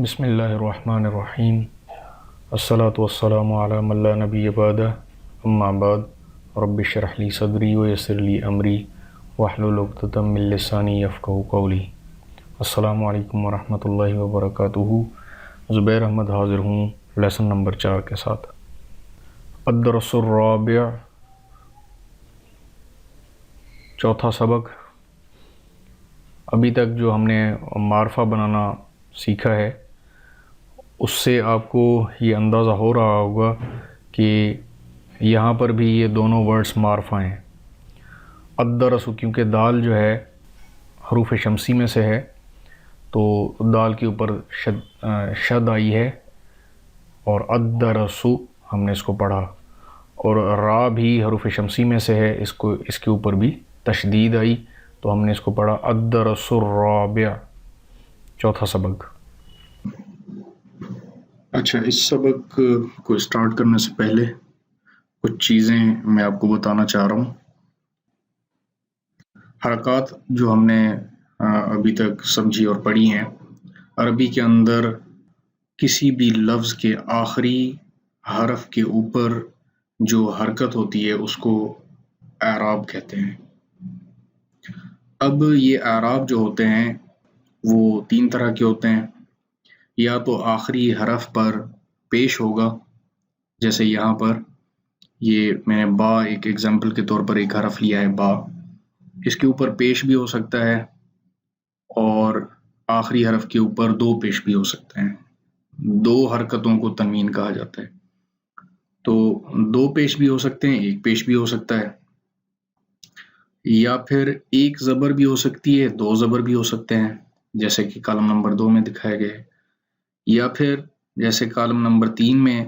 بسم اللہ الرحمن الرحیم الصلاۃ والسلام علی من لا نبی بعدہ اما بعد رب اشرح لی صدری ویسر لی امری واحلل عقدۃ من لسانی یفقہوا قولی۔ السلام علیکم ورحمۃ اللہ وبرکاتہ۔ زبیر احمد حاضر ہوں لیسن نمبر 4 کے ساتھ۔ الدرس الرابع، چوتھا سبق۔ ابھی تک جو ہم نے معرفہ بنانا سیکھا ہے اس سے آپ کو یہ اندازہ ہو رہا ہوگا کہ یہاں پر بھی یہ دونوں ورڈز معرفہ ہیں۔ الدرس، کیونکہ دال جو ہے حروف شمسی میں سے ہے تو دال کے اوپر شد آئی ہے، اور الدرس ہم نے اس کو پڑھا، اور را بھی حروف شمسی میں سے ہے، اس کے اوپر بھی تشدید آئی تو ہم نے اس کو پڑھا الدرس الرابع، چوتھا سبق۔ اچھا، اس سبق کو اسٹارٹ کرنے سے پہلے کچھ چیزیں میں آپ کو بتانا چاہ رہا ہوں۔ حرکات جو ہم نے ابھی تک سمجھی اور پڑھی ہیں، عربی کے اندر کسی بھی لفظ کے آخری حرف کے اوپر جو حرکت ہوتی ہے اس کو اعراب کہتے ہیں۔ اب یہ اعراب جو ہوتے ہیں وہ 3 طرح کے ہوتے ہیں۔ یا تو آخری حرف پر پیش ہوگا، جیسے یہاں پر یہ میں نے با ایک ایگزامپل کے طور پر ایک حرف لیا ہے با، اس کے اوپر پیش بھی ہو سکتا ہے اور آخری حرف کے اوپر 2 پیش بھی ہو سکتے ہیں۔ 2 حرکتوں کو تنوین کہا جاتا ہے، تو 2 پیش بھی ہو سکتے ہیں، 1 پیش بھی ہو سکتا ہے، یا پھر 1 زبر بھی ہو سکتی ہے، 2 زبر بھی ہو سکتے ہیں، جیسے کہ کالم نمبر 2 میں دکھایا گیا ہے، یا پھر جیسے کالم نمبر 3 میں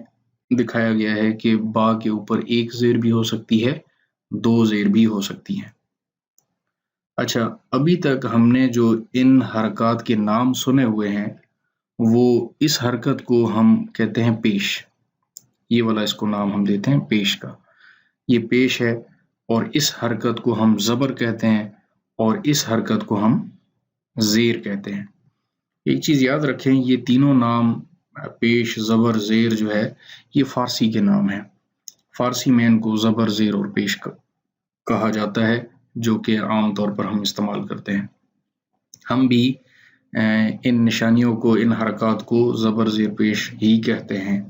دکھایا گیا ہے کہ با کے اوپر 1 زیر بھی ہو سکتی ہے، 2 زیر بھی ہو سکتی ہیں۔ اچھا، ابھی تک ہم نے جو ان حرکات کے نام سنے ہوئے ہیں وہ اس حرکت کو ہم کہتے ہیں پیش، یہ والا اس کو نام ہم دیتے ہیں پیش کا، یہ پیش ہے، اور اس حرکت کو ہم زبر کہتے ہیں اور اس حرکت کو ہم زیر کہتے ہیں۔ ایک چیز یاد رکھیں، یہ تینوں نام پیش، زبر، زیر جو ہے یہ فارسی کے نام ہیں۔ فارسی میں ان کو زبر، زیر اور پیش کہا جاتا ہے، جو کہ عام طور پر ہم استعمال کرتے ہیں۔ ہم بھی ان نشانیوں کو، ان حرکات کو زبر، زیر، پیش ہی کہتے ہیں،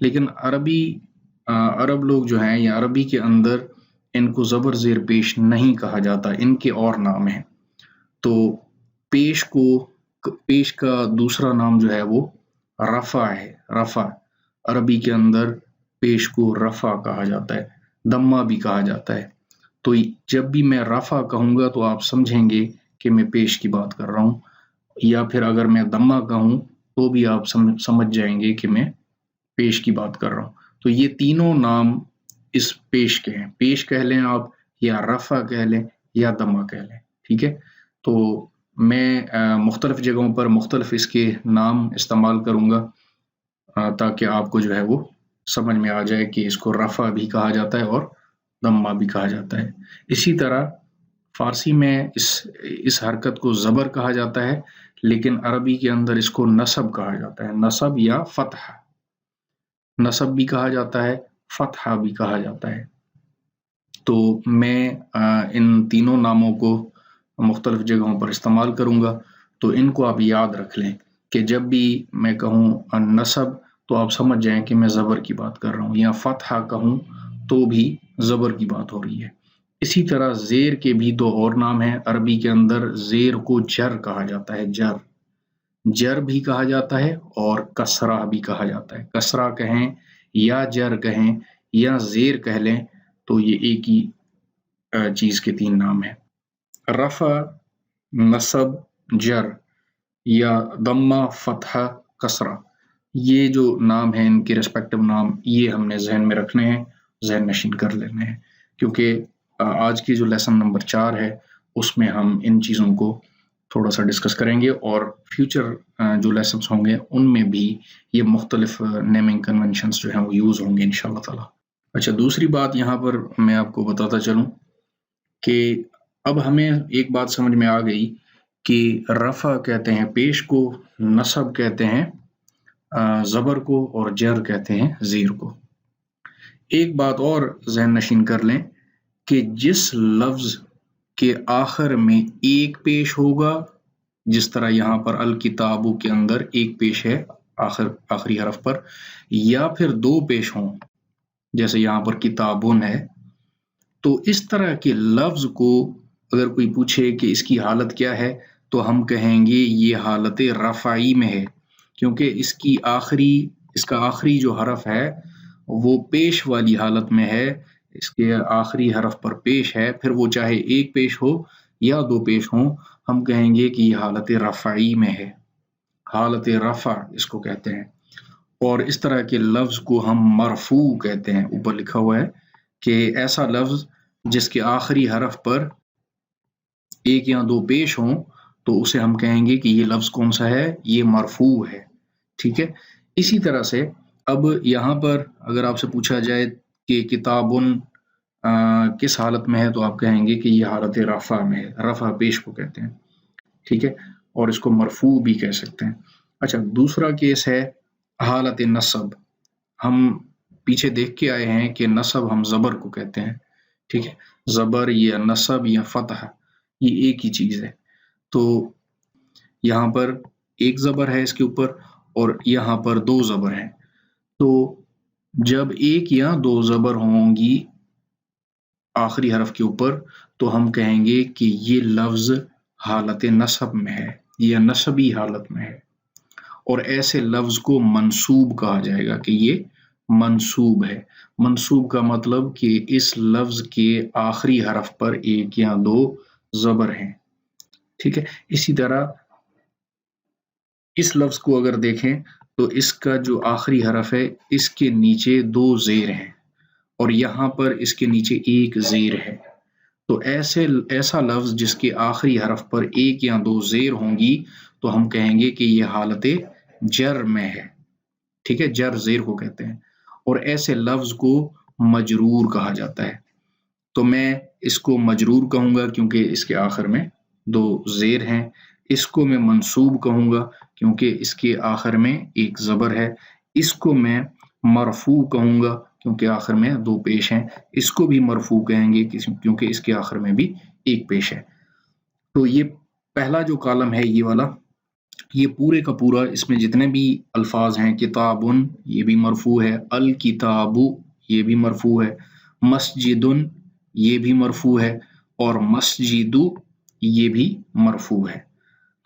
لیکن عرب لوگ جو ہیں یا عربی کے اندر ان کو زبر، زیر، پیش نہیں کہا جاتا، ان کے اور نام ہیں۔ تو پیش کا دوسرا نام جو ہے وہ رفع ہے۔ رفع، عربی کے اندر پیش کو رفع کہا جاتا ہے، دمہ بھی کہا جاتا ہے۔ تو جب بھی میں رفع کہوں گا تو آپ سمجھیں گے کہ میں پیش کی بات کر رہا ہوں، یا پھر اگر میں دمہ کہوں تو بھی آپ سمجھ جائیں گے کہ میں پیش کی بات کر رہا ہوں۔ تو یہ تینوں نام اس پیش کے ہیں، پیش کہہ لیں آپ، یا رفع کہہ لیں، یا دمہ کہہ لیں، ٹھیک ہے۔ تو میں مختلف جگہوں پر مختلف اس کے نام استعمال کروں گا تاکہ آپ کو جو ہے وہ سمجھ میں آ جائے کہ اس کو رفع بھی کہا جاتا ہے اور دمہ بھی کہا جاتا ہے۔ اسی طرح فارسی میں اس حرکت کو زبر کہا جاتا ہے، لیکن عربی کے اندر اس کو نصب کہا جاتا ہے، نصب یا فتح، نصب بھی کہا جاتا ہے، فتح بھی کہا جاتا ہے۔ تو میں ان تینوں ناموں کو مختلف جگہوں پر استعمال کروں گا، تو ان کو آپ یاد رکھ لیں کہ جب بھی میں کہوں نصب تو آپ سمجھ جائیں کہ میں زبر کی بات کر رہا ہوں، یا فتح کہوں تو بھی زبر کی بات ہو رہی ہے۔ اسی طرح زیر کے بھی 2 اور نام ہیں عربی کے اندر، زیر کو جر کہا جاتا ہے، جر بھی کہا جاتا ہے اور کسرہ بھی کہا جاتا ہے۔ کسرہ کہیں یا جر کہیں یا زیر کہہ لیں تو یہ ایک ہی چیز کے 3 نام ہیں۔ رفع، نصب، جر، یا دمہ، فتحہ، کسرہ، یہ جو نام ہیں ان کے ریسپیکٹیو نام، یہ ہم نے ذہن میں رکھنے ہیں، ذہن نشین کر لینے ہیں، کیونکہ آج کی جو لیسن نمبر 4 ہے اس میں ہم ان چیزوں کو تھوڑا سا ڈسکس کریں گے، اور فیوچر جو لیسنس ہوں گے ان میں بھی یہ مختلف نیمنگ کنونشنز جو ہیں وہ یوز ہوں گے انشاءاللہ تعالی۔ اچھا، دوسری بات یہاں پر میں آپ کو بتاتا چلوں کہ اب ہمیں ایک بات سمجھ میں آ گئی کہ رفع کہتے ہیں پیش کو، نصب کہتے ہیں زبر کو اور جر کہتے ہیں زیر کو۔ ایک بات اور ذہن نشین کر لیں کہ جس لفظ کے آخر میں ایک پیش ہوگا، جس طرح یہاں پر الکتابو کے اندر ایک پیش ہے آخری حرف پر، یا پھر دو پیش ہوں جیسے یہاں پر کتابن ہے، تو اس طرح کے لفظ کو اگر کوئی پوچھے کہ اس کی حالت کیا ہے تو ہم کہیں گے یہ حالت رفعی میں ہے، کیونکہ اس کا آخری جو حرف ہے وہ پیش والی حالت میں ہے، اس کے آخری حرف پر پیش ہے، پھر وہ چاہے ایک پیش ہو یا دو پیش ہوں، ہم کہیں گے کہ یہ حالت رفعی میں ہے، حالت رفع اس کو کہتے ہیں۔ اور اس طرح کے لفظ کو ہم مرفوع کہتے ہیں۔ اوپر لکھا ہوا ہے کہ ایسا لفظ جس کے آخری حرف پر ایک یا دو پیش ہوں تو اسے ہم کہیں گے کہ یہ لفظ کون سا ہے، یہ مرفوع ہے، ٹھیک ہے۔ اسی طرح سے اب یہاں پر اگر آپ سے پوچھا جائے کہ کتابن کس حالت میں ہے تو آپ کہیں گے کہ یہ حالت رفع میں ہے، رفع پیش کو کہتے ہیں، ٹھیک ہے، اور اس کو مرفوع بھی کہہ سکتے ہیں۔ اچھا، دوسرا کیس ہے حالت نصب۔ ہم پیچھے دیکھ کے آئے ہیں کہ نصب ہم زبر کو کہتے ہیں، ٹھیک ہے، زبر یا نصب یا فتح یہ ایک ہی چیز ہے۔ تو یہاں پر ایک زبر ہے اس کے اوپر اور یہاں پر دو زبر ہیں، تو جب ایک یا دو زبر ہوں گی آخری حرف کے اوپر تو ہم کہیں گے کہ یہ لفظ حالت نصب میں ہے یا نصبی حالت میں ہے، اور ایسے لفظ کو منصوب کہا جائے گا کہ یہ منصوب ہے۔ منصوب کا مطلب کہ اس لفظ کے آخری حرف پر ایک یا دو زبر ہیں، ٹھیک ہے۔ اسی طرح اس لفظ کو اگر دیکھیں تو اس کا جو آخری حرف ہے اس کے نیچے دو زیر ہیں اور یہاں پر اس کے نیچے ایک زیر ہے، تو ایسا لفظ جس کے آخری حرف پر ایک یا دو زیر ہوں گی تو ہم کہیں گے کہ یہ حالت جر میں ہے، ٹھیک ہے، جر زیر کو کہتے ہیں، اور ایسے لفظ کو مجرور کہا جاتا ہے۔ تو میں اس کو مجرور کہوں گا کیونکہ اس کے آخر میں دو زیر ہیں، اس کو میں منصوب کہوں گا کیونکہ اس کے آخر میں ایک زبر ہے، اس کو میں مرفوع کہوں گا کیونکہ آخر میں دو پیش ہیں، اس کو بھی مرفوع کہیں گے کیونکہ اس کے آخر میں بھی ایک پیش ہے۔ تو یہ پہلا جو کالم ہے یہ والا، یہ پورے کا پورا اس میں جتنے بھی الفاظ ہیں، کتابن یہ بھی مرفوع ہے، الکتابو یہ بھی مرفوع ہے، مسجدن یہ بھی مرفوع ہے، اور مسجدو یہ بھی مرفوع ہے۔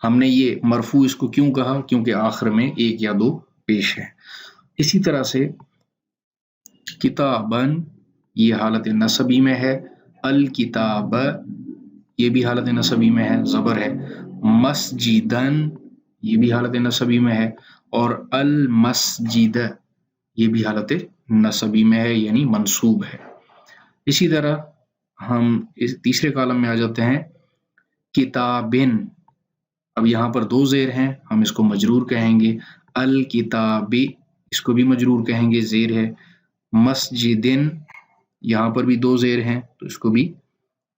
ہم نے یہ مرفوع اس کو کیوں کہا؟ کیونکہ آخر میں ایک یا دو پیش ہے۔ اسی طرح سے کتابن یہ حالت نصبی میں ہے، الکتاب یہ بھی حالت نصبی میں ہے، زبر ہے، مسجدن یہ بھی حالت نصبی میں ہے، اور المسجد یہ بھی حالت نصبی میں ہے یعنی منصوب ہے۔ اسی طرح ہم اس تیسرے کالم میں آ جاتے ہیں، کتابن، اب یہاں پر دو زیر ہیں، ہم اس کو مجرور کہیں گے، الکتابی اس کو بھی مجرور کہیں گے، زیر ہے، مسجدن یہاں پر بھی دو زیر ہیں تو اس کو بھی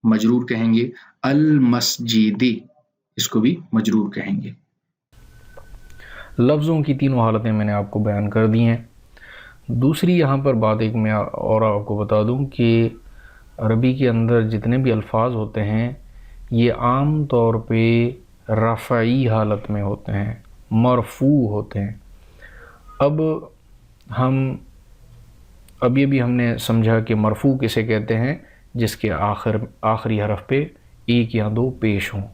مجرور کہیں گے، المسجدی اس کو بھی مجرور کہیں گے۔ لفظوں کی تینوں حالتیں میں نے آپ کو بیان کر دی ہیں۔ دوسری یہاں پر بات ایک میں اور آپ کو بتا دوں کہ عربی کے اندر جتنے بھی الفاظ ہوتے ہیں یہ عام طور پہ رفعی حالت میں ہوتے ہیں، مرفوع ہوتے ہیں۔ اب یہ بھی ہم نے سمجھا کہ مرفوع کسے کہتے ہیں، جس کے آخری حرف پہ ایک یا دو پیش ہوں۔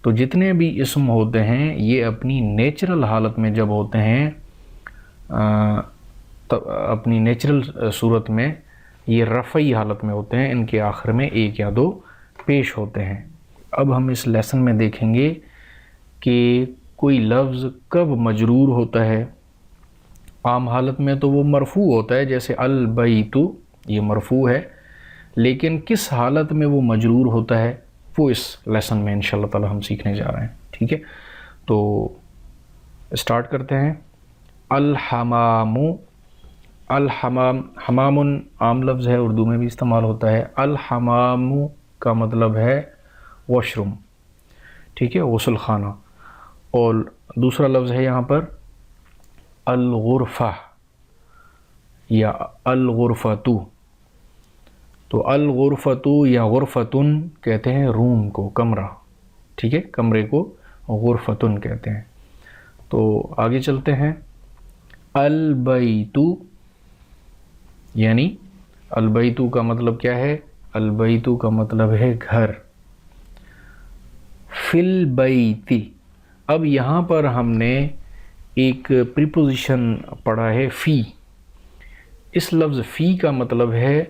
تو جتنے بھی اسم ہوتے ہیں یہ اپنی نیچرل حالت میں جب ہوتے ہیں، اپنی نیچرل صورت میں یہ رفعی حالت میں ہوتے ہیں، ان کے آخر میں ایک یا دو پیش ہوتے ہیں۔ اب ہم اس لیسن میں دیکھیں گے کہ کوئی لفظ کب مجرور ہوتا ہے۔ عام حالت میں تو وہ مرفوع ہوتا ہے، جیسے البیت یہ مرفوع ہے، لیکن کس حالت میں وہ مجرور ہوتا ہے وہ اس لیسن میں انشاءاللہ تعالی ہم سیکھنے جا رہے ہیں، ٹھیک ہے۔ تو اسٹارٹ کرتے ہیں۔ الحمام، الحمام، حمام عام لفظ ہے، اردو میں بھی استعمال ہوتا ہے۔ الحمام کا مطلب ہے واش روم، ٹھیک ہے، غسل خانہ۔ اور دوسرا لفظ ہے یہاں پر الغرفہ یا الغرفتو. تو الغرفتو یا غرفتن کہتے ہیں روم کو، کمرہ. ٹھیک ہے، کمرے کو غرفتن کہتے ہیں. تو آگے چلتے ہیں. البیتو یعنی البیتو کا مطلب کیا ہے؟ البیتو کا مطلب ہے گھر. فی البیتی، اب یہاں پر ہم نے ایک پریپوزیشن پڑھا ہے فی. اس لفظ فی کا مطلب ہے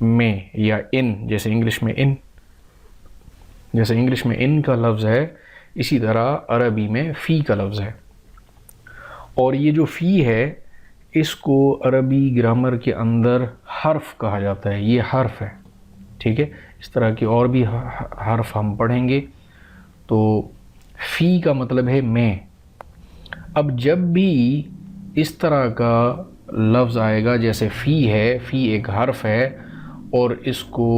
میں یا ان، جیسے انگلش میں ان کا لفظ ہے، اسی طرح عربی میں فی کا لفظ ہے. اور یہ جو فی ہے اس کو عربی گرامر کے اندر حرف کہا جاتا ہے. یہ حرف ہے. ٹھیک ہے، اس طرح کے اور بھی حرف ہم پڑھیں گے. تو فی کا مطلب ہے میں. اب جب بھی اس طرح کا لفظ آئے گا، جیسے فی ہے، فی ایک حرف ہے اور اس کو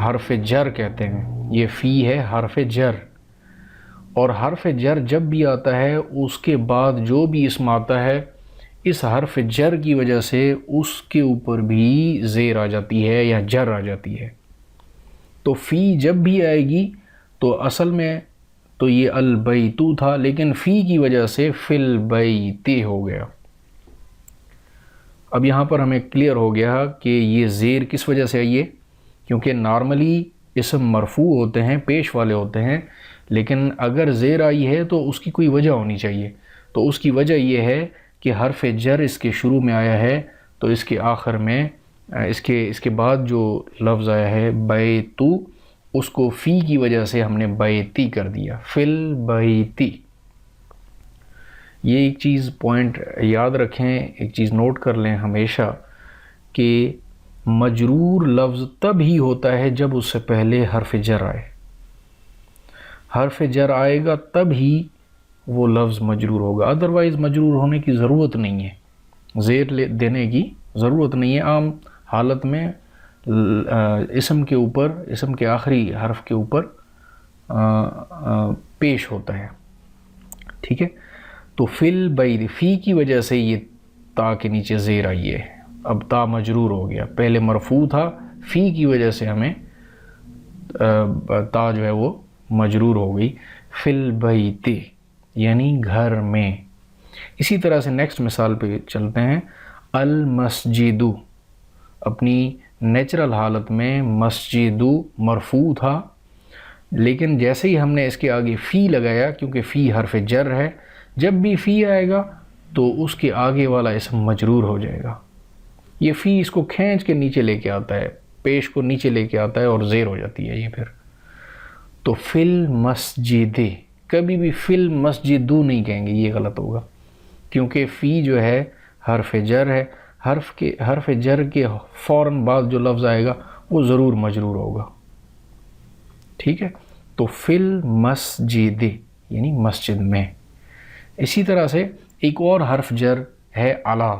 حرف جر کہتے ہیں. یہ فی ہے حرف جر. اور حرف جر جب بھی آتا ہے اس کے بعد جو بھی اسم آتا ہے، اس حرف جر کی وجہ سے اس کے اوپر بھی زیر آ جاتی ہے یا جر آ جاتی ہے. تو فی جب بھی آئے گی تو اصل میں تو یہ البیتو تھا، لیکن فی کی وجہ سے فی البیتی ہو گیا. اب یہاں پر ہمیں کلیئر ہو گیا کہ یہ زیر کس وجہ سے آئی ہے. کیونکہ نارملی اسم مرفوع ہوتے ہیں، پیش والے ہوتے ہیں، لیکن اگر زیر آئی ہے تو اس کی کوئی وجہ ہونی چاہیے. تو اس کی وجہ یہ ہے کہ حرف جر اس کے شروع میں آیا ہے، تو اس کے آخر میں اس کے بعد جو لفظ آیا ہے بیتو، اس کو فی کی وجہ سے ہم نے بیتی کر دیا، فی البیتی. یہ ایک چیز پوائنٹ یاد رکھیں، ایک چیز نوٹ کر لیں ہمیشہ کہ مجرور لفظ تب ہی ہوتا ہے جب اس سے پہلے حرف جر آئے. حرف جر آئے گا تب ہی وہ لفظ مجرور ہوگا، ادروائز مجرور ہونے کی ضرورت نہیں ہے، زیر دینے کی ضرورت نہیں ہے. عام حالت میں اسم کے اوپر، اسم کے آخری حرف کے اوپر پیش ہوتا ہے. ٹھیک ہے، تو فی البیت، فی کی وجہ سے یہ تا کے نیچے زیر آئی ہے. اب تا مجرور ہو گیا، پہلے مرفوع تھا، فی کی وجہ سے ہمیں تا جو ہے وہ مجرور ہو گئی. فی البیت یعنی گھر میں. اسی طرح سے نیکسٹ مثال پہ چلتے ہیں. المسجد، اپنی نیچرل حالت میں مسجد مرفوع تھا، لیکن جیسے ہی ہم نے اس کے آگے فی لگایا، کیونکہ فی حرف جر ہے، جب بھی فی آئے گا تو اس کے آگے والا اسم مجرور ہو جائے گا. یہ فی اس کو کھینچ کے نیچے لے کے آتا ہے، پیش کو نیچے لے کے آتا ہے اور زیر ہو جاتی ہے یہ پھر. تو فی المسجد، کبھی بھی فی المسجد نہیں کہیں گے، یہ غلط ہوگا، کیونکہ فی جو ہے حرف جر ہے. حرف جر کے فوراً بعد جو لفظ آئے گا وہ ضرور مجرور ہوگا. ٹھیک ہے، تو فی المسجد یعنی مسجد میں. اسی طرح سے ایک اور حرف جر ہے علی.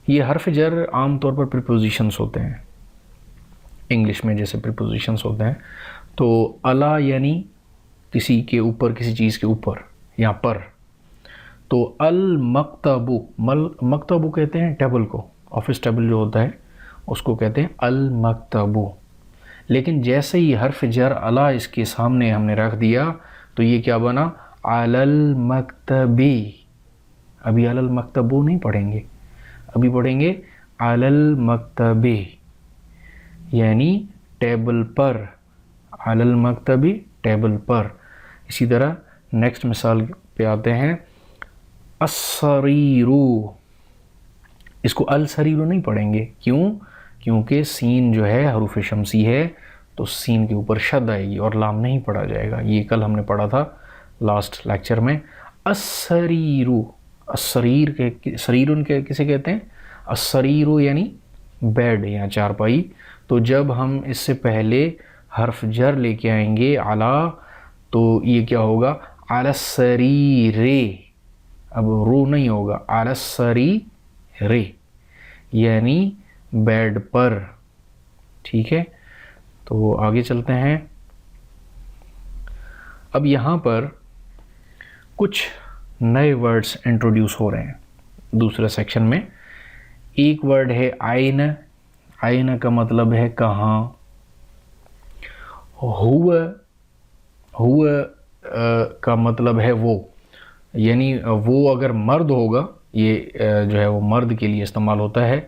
یہ حرف جر عام طور پر پریپوزیشنز ہوتے ہیں، انگلش میں جیسے پریپوزیشنز ہوتے ہیں. تو علی یعنی کسی کے اوپر، کسی چیز کے اوپر یا پر. تو المکتب، مکتب کہتے ہیں ٹیبل کو، آفس ٹیبل جو ہوتا ہے اس کو کہتے ہیں المکتب. لیکن جیسے ہی حرف جر علی اس کے سامنے ہم نے رکھ دیا تو یہ کیا بنا؟ علی المکتبی. ابھی علی المکتب نہیں پڑھیں گے، ابھی پڑھیں گے علی المکتبی یعنی ٹیبل پر. علی المکتبی ٹیبل پر. اسی طرح نیکسٹ مثال پہ آتے ہیں. السریر، اس کو السریر نہیں پڑھیں گے. کیوں؟ کیونکہ سین جو ہے حروف شمسی ہے تو سین کے اوپر شد آئے گی اور لام نہیں پڑھا جائے گا. یہ کل ہم نے پڑھا تھا لاسٹ لیکچر میں. السریر، السریر کے سریرن کے کسے کہتے ہیں؟ السریر یعنی بیڈ یا چارپائی. تو جب ہم اس سے پہلے حرف جر لے کے آئیں گے علی، تو یہ کیا ہوگا؟ علی السریر. اب رو نہیں ہوگا، علی السریر یعنی بیڈ پر. ٹھیک ہے، تو آگے چلتے ہیں. اب یہاں پر کچھ نئے ورڈز انٹروڈیوس ہو رہے ہیں دوسرے سیکشن میں. ایک ورڈ ہے آئین. آئین کا مطلب ہے کہاں. ہوا کا مطلب ہے وہ، یعنی وہ اگر مرد ہوگا، یہ جو ہے وہ مرد کے لیے استعمال ہوتا ہے،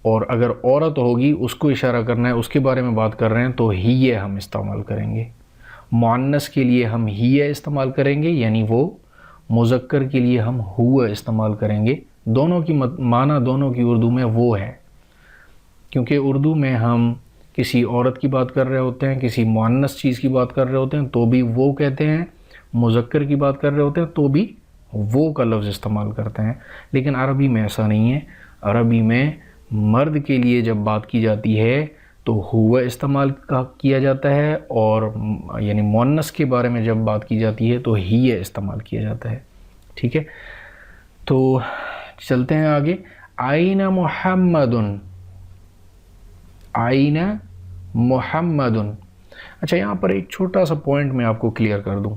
اور اگر عورت ہوگی اس کو اشارہ کرنا ہے، اس کے بارے میں بات کر رہے ہیں تو ہی ہم استعمال کریں گے. مؤنث کے لیے ہم ہی استعمال کریں گے، یعنی وہ. مذکر کے لیے ہم ہوا استعمال کریں گے. دونوں کی معنی دونوں کی اردو میں وہ ہے، کیونکہ اردو میں ہم کسی عورت کی بات کر رہے ہوتے ہیں، کسی مؤنث چیز کی بات کر رہے ہوتے ہیں تو بھی وہ کہتے ہیں، مذکر کی بات کر رہے ہوتے ہیں تو بھی وہ کا لفظ استعمال کرتے ہیں. لیکن عربی میں ایسا نہیں ہے. عربی میں مرد کے لیے جب بات کی جاتی ہے تو ہوا استعمال کیا جاتا ہے، اور یعنی مؤنث کے بارے میں جب بات کی جاتی ہے تو ہی استعمال کیا جاتا ہے. ٹھیک ہے، تو چلتے ہیں آگے. آئین محمد. آئین محمد. اچھا، یہاں پر ایک چھوٹا سا پوائنٹ میں آپ کو کلیئر کر دوں.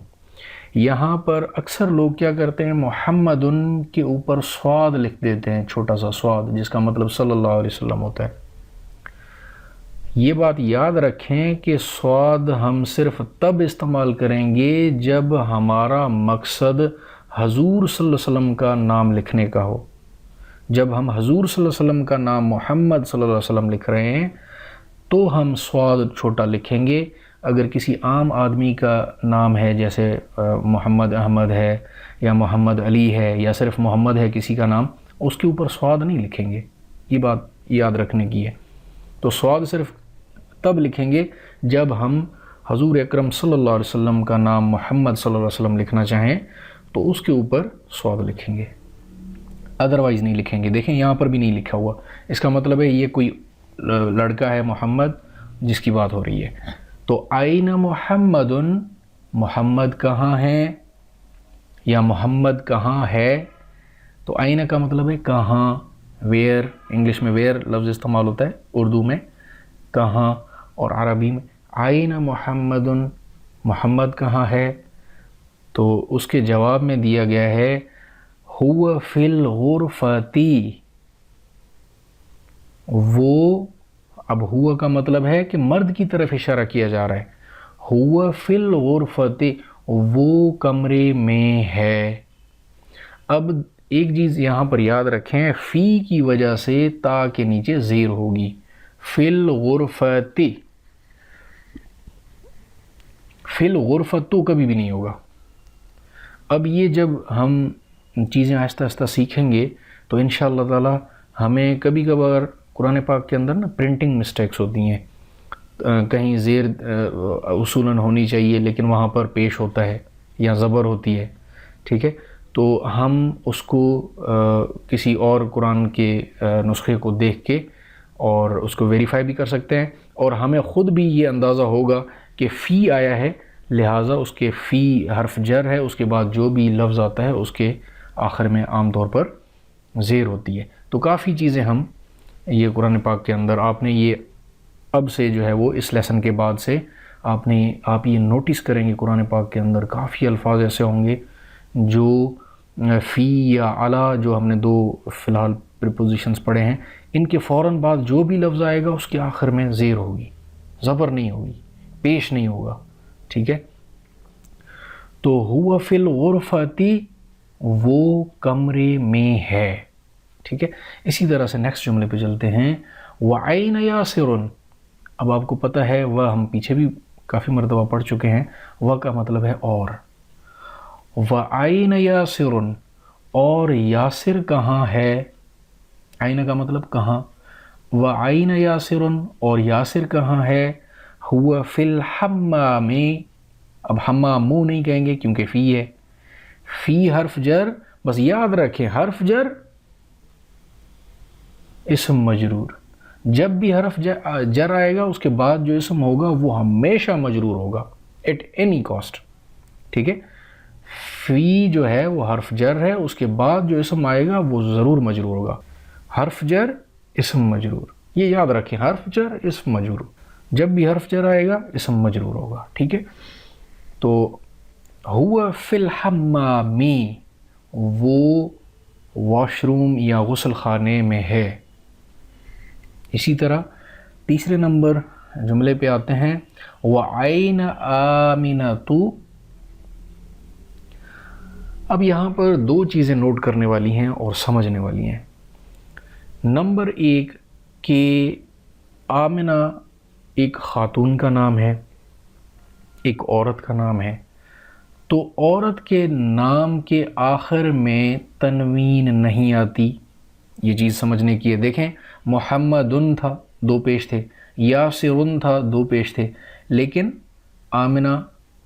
یہاں پر اکثر لوگ کیا کرتے ہیں، محمد کے اوپر صاد لکھ دیتے ہیں، چھوٹا سا صاد، جس کا مطلب صلی اللہ علیہ وسلم ہوتا ہے. یہ بات یاد رکھیں کہ صاد ہم صرف تب استعمال کریں گے جب ہمارا مقصد حضور صلی اللہ علیہ وسلم کا نام لکھنے کا ہو. جب ہم حضور صلی اللہ علیہ وسلم کا نام محمد صلی اللہ علیہ وسلم لکھ رہے ہیں تو ہم صاد چھوٹا لکھیں گے. اگر کسی عام آدمی کا نام ہے، جیسے محمد احمد ہے یا محمد علی ہے یا صرف محمد ہے کسی کا نام، اس کے اوپر صاد نہیں لکھیں گے. یہ بات یاد رکھنے کی ہے. تو صاد صرف تب لکھیں گے جب ہم حضور اکرم صلی اللہ علیہ وسلم کا نام محمد صلی اللہ علیہ وسلم لکھنا چاہیں تو اس کے اوپر صاد لکھیں گے، ادروائز نہیں لکھیں گے. دیکھیں یہاں پر بھی نہیں لکھا ہوا، اس کا مطلب ہے یہ کوئی لڑکا ہے محمد جس کی بات ہو رہی ہے. تو آئین محمد، محمد کہاں ہے یا محمد کہاں ہے. تو آئین کا مطلب ہے کہاں، ویئر. انگلش میں ویئر لفظ استعمال ہوتا ہے، اردو میں کہاں، اور عربی میں آئین محمد، محمد کہاں ہے. تو اس کے جواب میں دیا گیا ہے ہوا فی الغرفتی. وہ، اب ہوا کا مطلب ہے کہ مرد کی طرف اشارہ کیا جا رہا ہے. ہوا فی الغرفتی، وہ کمرے میں ہے. اب ایک چیز یہاں پر یاد رکھیں، فی کی وجہ سے تا کے نیچے زیر ہوگی. فی الغرفتی، فی الغرفتو کبھی بھی نہیں ہوگا. اب یہ جب ہم چیزیں آہستہ آہستہ سیکھیں گے تو انشاءاللہ تعالی ہمیں کبھی کبھار قرآن پاک کے اندر نا پرنٹنگ مسٹیکس ہوتی ہیں، کہیں زیر اصولاً ہونی چاہیے لیکن وہاں پر پیش ہوتا ہے یا زبر ہوتی ہے. ٹھیک ہے، تو ہم اس کو کسی اور قرآن کے نسخے کو دیکھ کے اور اس کو ویریفائی بھی کر سکتے ہیں، اور ہمیں خود بھی یہ اندازہ ہوگا کہ فی آیا ہے، لہٰذا اس کے فی حرف جر ہے، اس کے بعد جو بھی لفظ آتا ہے اس کے آخر میں عام طور پر زیر ہوتی ہے. تو کافی چیزیں ہم یہ قرآن پاک کے اندر، آپ نے یہ اب سے جو ہے وہ اس لیسن کے بعد سے آپ یہ نوٹس کریں گے قرآن پاک کے اندر کافی الفاظ ایسے ہوں گے جو فی یا علی، جو ہم نے دو فی الحال پریپوزیشنز پڑھے ہیں، ان کے فوراً بعد جو بھی لفظ آئے گا اس کے آخر میں زیر ہوگی، زبر نہیں ہوگی، پیش نہیں ہوگا. ٹھیک ہے، تو ہوا فی الغرفتی، وہ کمرے میں ہے. ٹھیک ہے، اسی طرح سے نیکسٹ جملے پہ چلتے ہیں. وَعَيْنَ يَاسِرٌ. اب آپ کو پتہ ہے وہ ہم پیچھے بھی کافی مرتبہ پڑھ چکے ہیں، وہ کا مطلب ہے اور. وَعَيْنَ يَاسِرٌ، اور یاسر کہاں ہے. عین کا مطلب کہاں. وَعَيْنَ يَاسِرٌ، اور یاسر کہاں ہے. ہوا فی الحمام. اب حمام منہ نہیں کہیں گے کیونکہ فی ہے. فی حرف جر، بس یاد رکھیں حرف جر اسم مجرور. جب بھی حرف جر آئے گا اس کے بعد جو اسم ہوگا وہ ہمیشہ مجرور ہوگا ایٹ اینی کاسٹ. ٹھیک ہے، فی جو ہے وہ حرف جر ہے، اس کے بعد جو اسم آئے گا وہ ضرور مجرور ہوگا. حرف جر اسم مجرور، یہ یاد رکھیں، حرف جر اسم مجرور. جب بھی حرف جر آئے گا اسم مجرور ہوگا. ٹھیک ہے، تو ہوا فی الحمام، وہ واش روم یا غسل خانے میں ہے. اسی طرح تیسرے نمبر جملے پہ آتے ہیں وَأَيْنَ آمِنَةُ. اب یہاں پر دو چیزیں نوٹ کرنے والی ہیں اور سمجھنے والی ہیں. نمبر ایک کہ آمنہ ایک خاتون کا نام ہے، ایک عورت کا نام ہے، تو عورت کے نام کے آخر میں تنوین نہیں آتی. یہ چیز سمجھنے کی ہے. دیکھیں محمدن تھا، دو پیش تھے، یاسرن تھا، دو پیش تھے، لیکن آمنہ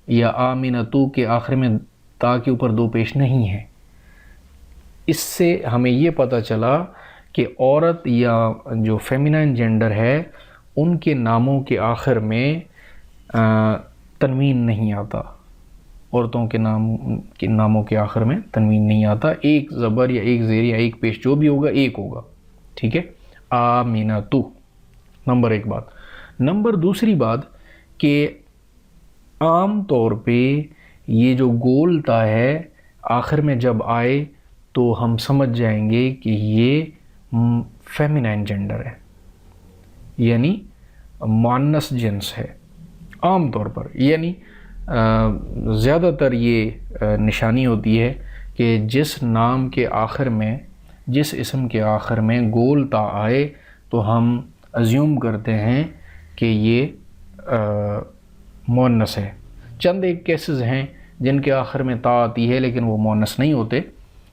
یا آمنتو کے آخر میں تا کے اوپر دو پیش نہیں ہے. اس سے ہمیں یہ پتہ چلا کہ عورت یا جو فیمینائن جینڈر ہے ان کے ناموں کے آخر میں تنوین نہیں آتا. عورتوں کے ناموں کے آخر میں تنوین نہیں آتا. ایک زبر یا ایک زیر یا ایک پیش جو بھی ہوگا ایک ہوگا. ٹھیک ہے، آمینتو. نمبر ایک بات. نمبر دوسری بات کہ عام طور پہ یہ جو گول تا ہے آخر میں جب آئے تو ہم سمجھ جائیں گے کہ یہ فیمینائن جینڈر ہے، یعنی مؤنث جنس ہے عام طور پر. یعنی زیادہ تر یہ نشانی ہوتی ہے کہ جس نام کے آخر میں، جس اسم کے آخر میں گول تا آئے تو ہم ازیوم کرتے ہیں کہ یہ مؤنث ہے. چند ایک کیسز ہیں جن کے آخر میں تا آتی ہے لیکن وہ مؤنث نہیں ہوتے،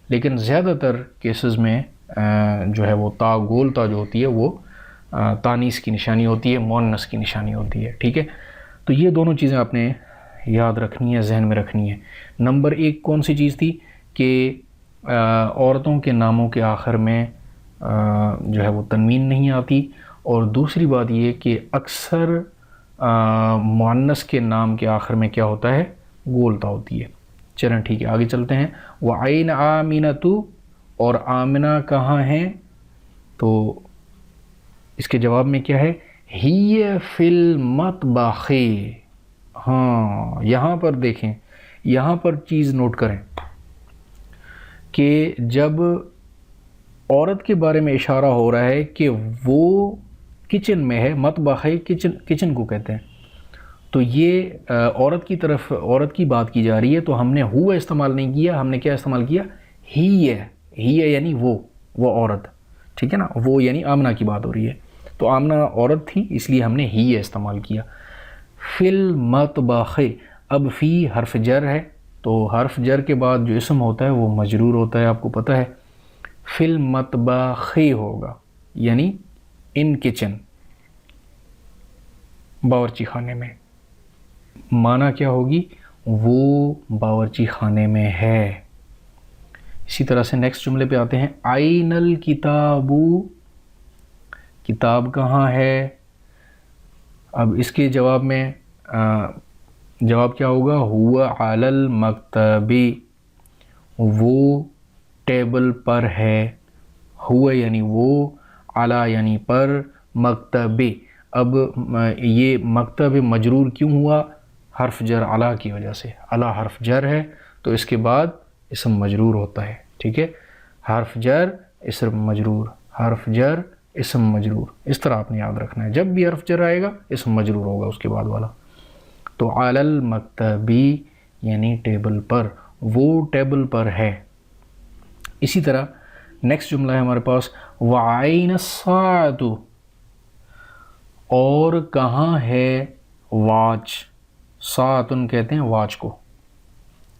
لیکن زیادہ تر کیسز میں جو ہے وہ تا گول تا جو ہوتی ہے وہ تانیث کی نشانی ہوتی ہے، مؤنث کی نشانی ہوتی ہے. ٹھیک ہے، تو یہ دونوں چیزیں آپ نے یاد رکھنی ہے، ذہن میں رکھنی ہے. نمبر ایک کون سی چیز تھی کہ عورتوں کے ناموں کے آخر میں جو ہے وہ تنوین نہیں آتی، اور دوسری بات یہ کہ اکثر مؤنث کے نام کے آخر میں کیا ہوتا ہے، گول تا ہوتی ہے. چلیں ٹھیک ہے، آگے چلتے ہیں. وَأَيْنَ آمِنَةُ، اور آمنہ کہاں ہیں؟ تو اس کے جواب میں کیا ہے، ہی فی المطبخ. ہاں یہاں پر دیکھیں، یہاں پر چیز نوٹ کریں کہ جب عورت کے بارے میں اشارہ ہو رہا ہے کہ وہ کچن میں ہے، مطبخ ہے، کچن کو کہتے ہیں، تو یہ عورت کی طرف، عورت کی بات کی جا رہی ہے، تو ہم نے ہوا استعمال نہیں کیا، ہم نے کیا استعمال کیا، ہی ہے. ہی ہے یعنی وہ عورت. ٹھیک ہے نا، وہ یعنی آمنہ کی بات ہو رہی ہے، تو آمنہ عورت تھی اس لیے ہم نے ہی استعمال کیا. فی المطبخ، اب فی حرف جر ہے، تو حرف جر کے بعد جو اسم ہوتا ہے وہ مجرور ہوتا ہے، آپ کو پتہ ہے. فی المطبخ ہوگا یعنی ان کچن، باورچی خانے میں. معنی کیا ہوگی، وہ باورچی خانے میں ہے. اسی طرح سے نیکسٹ جملے پہ آتے ہیں. آئین الکتاب، کتاب کہاں ہے؟ اب اس کے جواب میں جواب کیا ہوگا، ہوا علی المکتب، وہ ٹیبل پر ہے. ہوا یعنی وہ، علی یعنی پر، مکتب. اب یہ مکتب مجرور کیوں ہوا؟ حرف جر علی کی وجہ سے. علی حرف جر ہے تو اس کے بعد اسم مجرور ہوتا ہے. ٹھیک ہے، حرف جر اسم مجرور، حرف جر اسم مجرور، اس طرح آپ نے یاد رکھنا ہے. جب بھی حرف جر آئے گا اسم مجرور ہوگا اس کے بعد والا. تو علی المکتبی یعنی ٹیبل پر، وہ ٹیبل پر ہے. اسی طرح نیکسٹ جملہ ہے ہمارے پاس وَعَيْنَ السَّاعَةُ، اور کہاں ہے واچ. ساعتن کہتے ہیں واچ کو.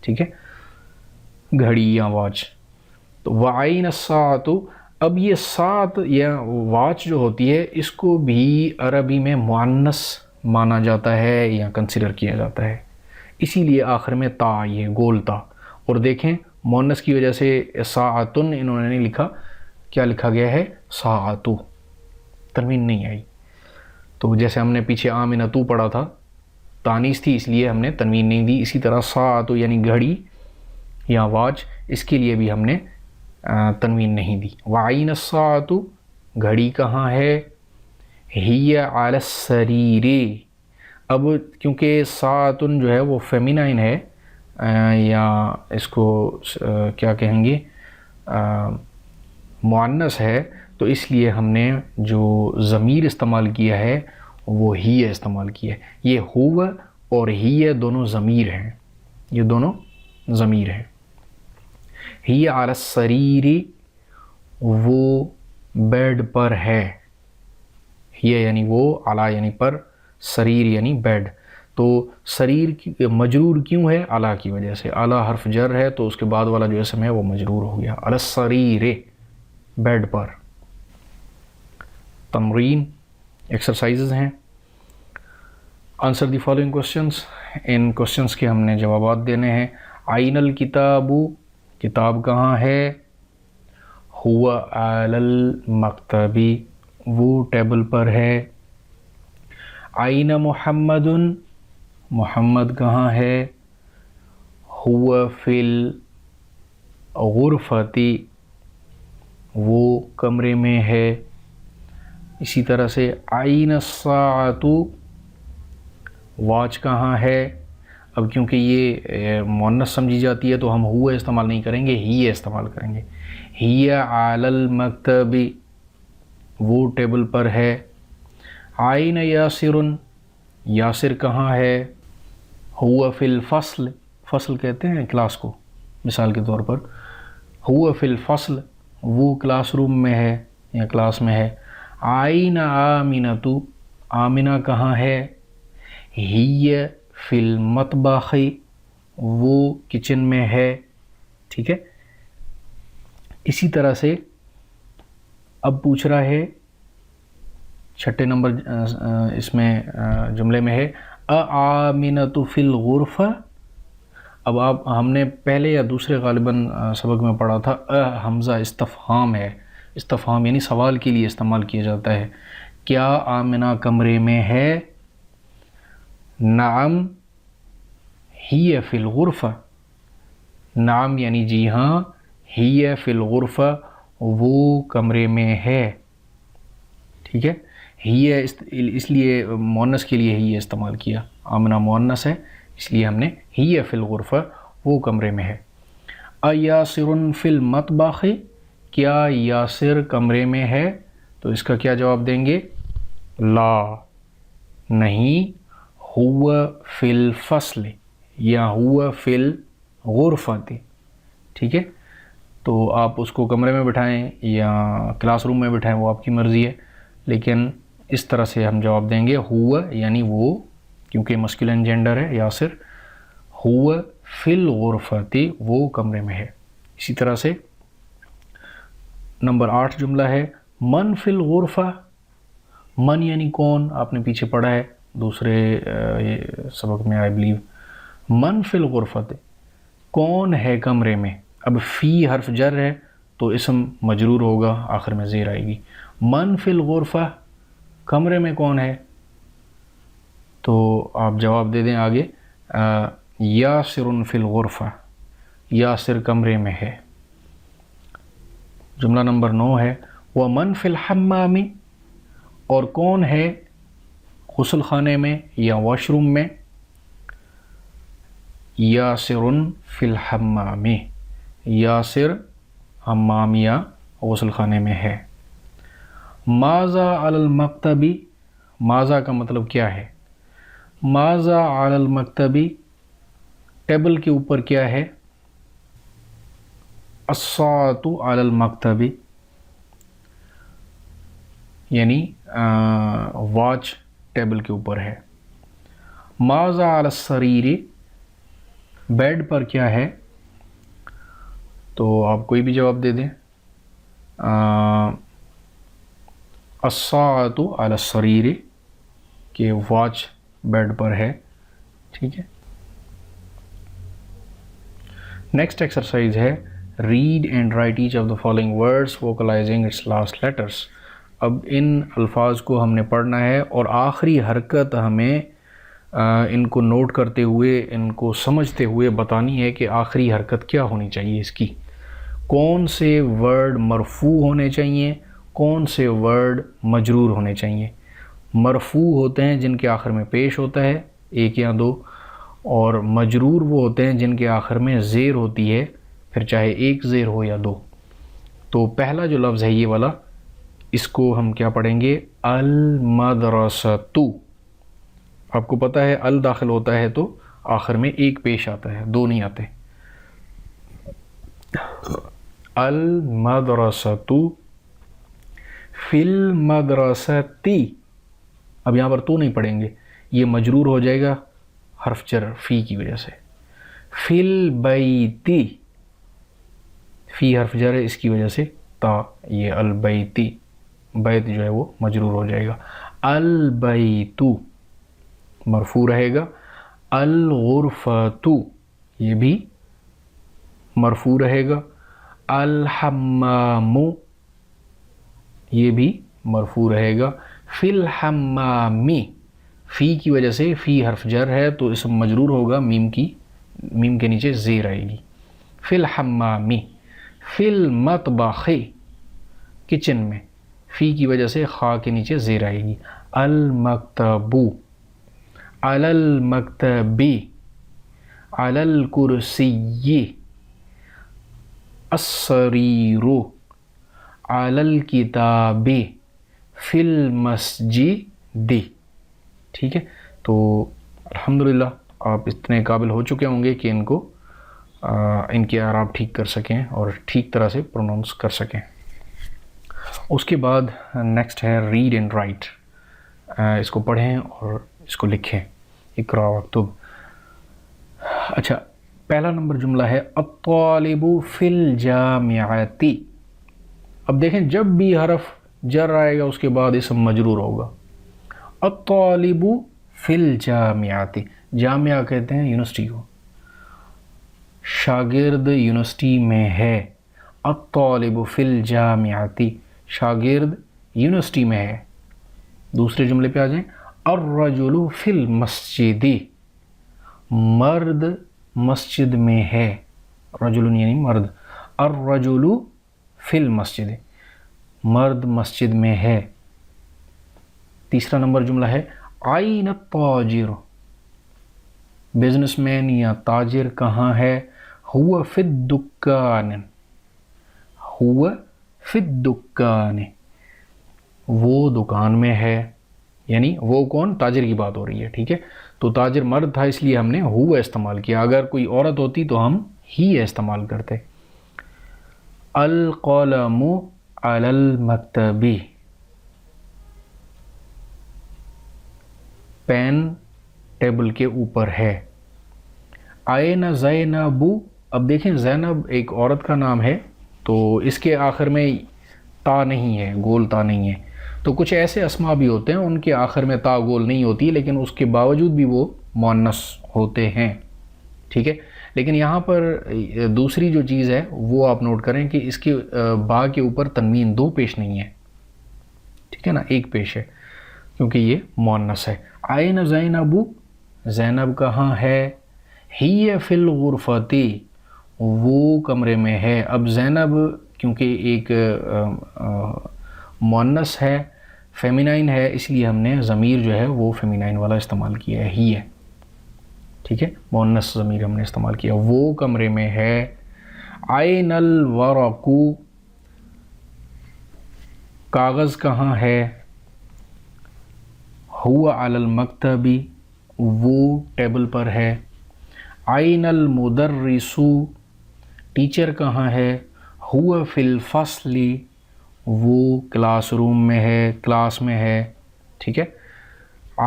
ٹھیک ہے، گھڑی یا واچ. تو وَعَيْنَ السَّاعَةُ، اب یہ ساعت یا واچ جو ہوتی ہے اس کو بھی عربی میں مؤنث مانا جاتا ہے یا کنسیڈر کیا جاتا ہے، اسی لیے آخر میں تا آئی ہے، گول تا. اور دیکھیں مؤنث کی وجہ سے ساعتن انہوں نے نہیں لکھا، کیا لکھا گیا ہے، ساعتو، تنوین نہیں آئی. تو جیسے ہم نے پیچھے آمنتو پڑھا تھا، تانیث تھی اس لیے ہم نے تنوین نہیں دی. اسی طرح ساعتو یعنی گھڑی یا واچ، اس کے لیے بھی ہم نے تنوین نہیں دی. وَعَيْنَ السَّاعَةُ، گھڑی کہاں ہے، ہی علی السریر. اب کیونکہ ساعتن جو ہے وہ فیمینائن ہے، یا اس کو کیا کہیں گے مؤنث ہے، تو اس لیے ہم نے جو ضمیر استعمال کیا ہے وہ ہی استعمال کیا ہے. یہ ہوا اور ہی دونوں ضمیر ہیں، یہ دونوں ضمیر ہیں. ہی علی السریر، وہ بیڈ پر ہے. ہی یعنی وہ، علی یعنی پر، سریر یعنی بیڈ. تو سریر کی مجرور کیوں ہے؟ علی کی وجہ سے. علی حرف جر ہے تو اس کے بعد والا جو اسم ہے وہ مجرور ہو گیا. علی السریر، بیڈ پر. تمرین ایکسرسائزز ہیں. Answer the following questions. In questions کے ہم نے جوابات دینے ہیں. عین الکتاب، کتاب کہاں ہے؟ ہوا علی المکتب، وہ ٹیبل پر ہے. عین محمد، محمد کہاں ہے؟ ہوا فی الغرفۃ، وہ کمرے میں ہے. اسی طرح سے عین الساعۃ، واچ کہاں ہے؟ اب کیونکہ یہ مؤنث سمجھی جاتی ہے تو ہم ہوا استعمال نہیں کریں گے، ہی استعمال کریں گے. ہی علی المکتب، وہ ٹیبل پر ہے. عین یاسر، یاسر کہاں ہے؟ ہوا فی الفصل، فصل کہتے ہیں کلاس کو مثال کے طور پر. ہوا فی الفصل، وہ کلاس روم میں ہے یا کلاس میں ہے. عین آمنۃ، آمنہ کہاں ہے؟ ہی فی المطبخ، وہ کچن میں ہے. ٹھیک ہے. اسی طرح سے اب پوچھ رہا ہے چھٹے نمبر اس میں جملے میں ہے آمنۃ فی الغرفہ. اب ہم نے پہلے یا دوسرے غالباً سبق میں پڑھا تھا حمزہ استفہام ہے. استفہام یعنی سوال کے لیے استعمال کیا جاتا ہے. کیا آمنہ کمرے میں ہے؟ نعم ہی فی الغرفہ، نعم یعنی جی ہاں، ہی فی الغرفہ، وہ کمرے میں ہے. ٹھیک ہے. ہی اس لیے مؤنث کے لیے ہی استعمال کیا. آمنہ مؤنث ہے اس لیے ہم نے ہی فی الغرفہ، وہ کمرے میں ہے. ایاسر فی المطبخ، کیا یاسر کمرے میں ہے؟ تو اس کا کیا جواب دیں گے؟ لا، نہیں. ہوا فی الفصل یا ہوا فی الغرفۃ. ٹھیک ہے. تو آپ اس کو کمرے میں بٹھائیں یا کلاس روم میں بٹھائیں، وہ آپ کی مرضی ہے، لیکن اس طرح سے ہم جواب دیں گے. ہوا یعنی وہ، کیونکہ مسکولین جینڈر ہے یاسر. ہوا فی الغرفۃ، وہ کمرے میں ہے. اسی طرح سے نمبر 8 جملہ ہے من فی الغرفہ. من یعنی کون، آپ نے پیچھے پڑھا ہے دوسرے سبق میں آئی بلیو. من فی الغرفۃ، کون ہے کمرے میں. اب فی حرف جر ہے تو اسم مجرور ہوگا، آخر میں زیر آئے گی. من فی الغرفہ، کمرے میں کون ہے؟ تو آپ جواب دے دیں آگے یاسر فی الغرفہ، یاسر کمرے میں ہے. جملہ نمبر 9 ہے ومن فی الحمام، اور کون ہے غسل خانے میں یا واش روم میں؟ یاسر فی الحمام، یاسر حمام یا غسل خانے میں ہے. ماذا علی المکتب، ماذا کا مطلب کیا ہے؟ ماذا علی المکتب، ٹیبل کے اوپر کیا ہے؟ الساعۃ علی المکتب، یعنی واچ ٹیبل کے اوپر ہے. ماذا علی السریر، بیڈ پر کیا ہے؟ تو آپ کوئی بھی جواب دے دیں. الساعۃ علی السریر، کہ واچ بیڈ پر ہے. ٹھیک ہے. نیکسٹ ایکسرسائز ہے read and write each of the following words vocalizing its last letters. اب ان الفاظ کو ہم نے پڑھنا ہے اور آخری حرکت ہمیں ان کو نوٹ کرتے ہوئے، ان کو سمجھتے ہوئے بتانی ہے کہ آخری حرکت کیا ہونی چاہیے اس کی. کون سے ورڈ مرفوع ہونے چاہیے، کون سے ورڈ مجرور ہونے چاہیے. مرفوع ہوتے ہیں جن کے آخر میں پیش ہوتا ہے 1 یا 2، اور مجرور وہ ہوتے ہیں جن کے آخر میں زیر ہوتی ہے، پھر چاہے ایک زیر ہو یا دو. تو پہلا جو لفظ ہے یہ والا، اس کو ہم کیا پڑھیں گے؟ المدرسۃ. آپ کو پتہ ہے ال داخل ہوتا ہے تو آخر میں ایک پیش آتا ہے، دو نہیں آتے. المدرسۃ فی المدرسۃ. اب یہاں پر تو نہیں پڑھیں گے، یہ مجرور ہو جائے گا حرف جر فی کی وجہ سے. فی البیت، فی حرف جر ہے اس کی وجہ سے تا، یہ البیتی، بیت جو ہے وہ مجرور ہو جائے گا. البیت مرفوع رہے گا. الغرفۃ یہ بھی مرفوع رہے گا. الحمام یہ بھی مرفوع رہے گا. فی الحمام، فی کی وجہ سے فی حرف جر ہے تو اسم مجرور ہوگا، میم کے نیچے زیر آئے گی. فی الحمام. فی المطبخ کچن میں، فی کی وجہ سے خا کے نیچے زیر آئے گی. المکتب، علی المکتب، علی الکرسی، السریر، علی الکتاب، فی المسجد. ٹھیک ہے، تو الحمدللہ آپ اتنے قابل ہو چکے ہوں گے کہ ان کے اعراب ٹھیک کر سکیں اور ٹھیک طرح سے پروننس کر سکیں. اس کے بعد نیکسٹ ہے ریڈ اینڈ رائٹ. اس کو پڑھیں اور اس کو لکھیں. اقرا واکتب. اچھا، پہلا نمبر جملہ ہے الطالب فی الجامعۃ. اب دیکھیں جب بھی حرف جر آئے گا اس کے بعد اسم مجرور ہوگا. الطالب فی الجامعۃ، جامعہ کہتے ہیں یونیورسٹی کو، شاگرد یونیورسٹی میں ہے. الطالب فی الجامعۃ، شاگرد یونیورسٹی میں ہے. دوسرے جملے پہ آ جائیں. الرجل فی المسجد، مرد مسجد میں ہے. رجل یعنی مرد. الرجل فی المسجد، مرد مسجد میں ہے. تیسرا نمبر جملہ ہے عین التاجر، بزنس مین یا تاجر کہاں ہے؟ هو فی الدکان، هو فی الدکان، وہ دکان میں ہے. یعنی وہ کون؟ تاجر کی بات ہو رہی ہے. ٹھیک ہے، تو تاجر مرد تھا اس لیے ہم نے ہوا استعمال کیا. اگر کوئی عورت ہوتی تو ہم ہی استعمال کرتے. القلم علی المکتب، پین ٹیبل کے اوپر ہے. آئین زینب، اب دیکھیں زینب ایک عورت کا نام ہے تو اس کے آخر میں تا نہیں ہے، گول تا نہیں ہے. تو کچھ ایسے اسما بھی ہوتے ہیں ان کے آخر میں تا گول نہیں ہوتی لیکن اس کے باوجود بھی وہ مؤنث ہوتے ہیں. ٹھیک ہے، لیکن یہاں پر دوسری جو چیز ہے وہ آپ نوٹ کریں کہ اس کے با کے اوپر تنوین دو پیش نہیں ہے. ٹھیک ہے نا، ایک پیش ہے کیونکہ یہ مؤنث ہے. آئین زینب، زینب کہاں ہے؟ ہی فی الغرفۃ، وہ کمرے میں ہے. اب زینب کیونکہ ایک مؤنث ہے، فیمینائن ہے، اس لیے ہم نے ضمیر جو ہے وہ فیمینائن والا استعمال کیا ہے، ہی ہے. ٹھیک ہے، مؤنث ضمیر ہم نے استعمال کیا. وہ کمرے میں ہے. عین الورق، کاغذ کہاں ہے؟ هو علی المکتب، وہ ٹیبل پر ہے. عین المدرس، ٹیچر کہاں ہے؟ هو فی الفصل، وہ کلاس روم میں ہے، کلاس میں ہے. ٹھیک ہے.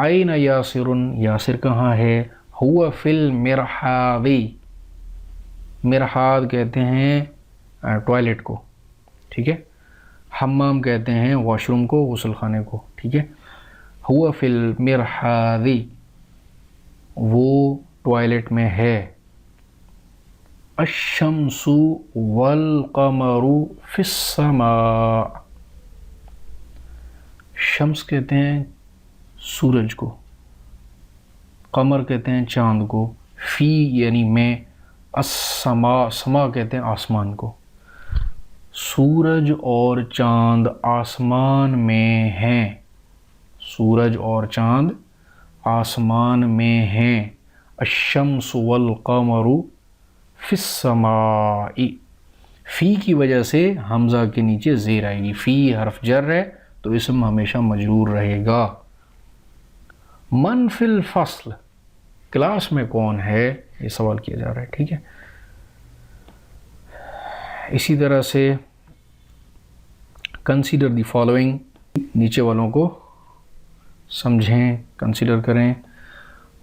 عین یاسر، یاسر کہاں ہے؟ هو فی المرحاض، مرحاض کہتے ہیں ٹوائلٹ کو. ٹھیک ہے، حمام کہتے ہیں واش روم کو، غسل خانے کو. ٹھیک ہے، هو فی المرحاض، وہ ٹوائلٹ میں ہے. الشمس والقمر فی السماء، شمس کہتے ہیں سورج کو، قمر کہتے ہیں چاند کو، فی یعنی میں، السماء، سما کہتے ہیں آسمان کو. سورج اور چاند آسمان میں ہیں، سورج اور چاند آسمان میں ہیں. الشمس والقمر فی السماء، فی کی وجہ سے حمزہ کے نیچے زیر آئے گی، فی حرف جر ہے تو اسم ہمیشہ مجرور رہے گا۔ من فی الفصل، کلاس میں کون ہے، یہ سوال کیا جا رہا ہے، ٹھیک ہے۔ اسی طرح سے کنسیڈر دی فالوئنگ، نیچے والوں کو سمجھیں، کنسیڈر کریں۔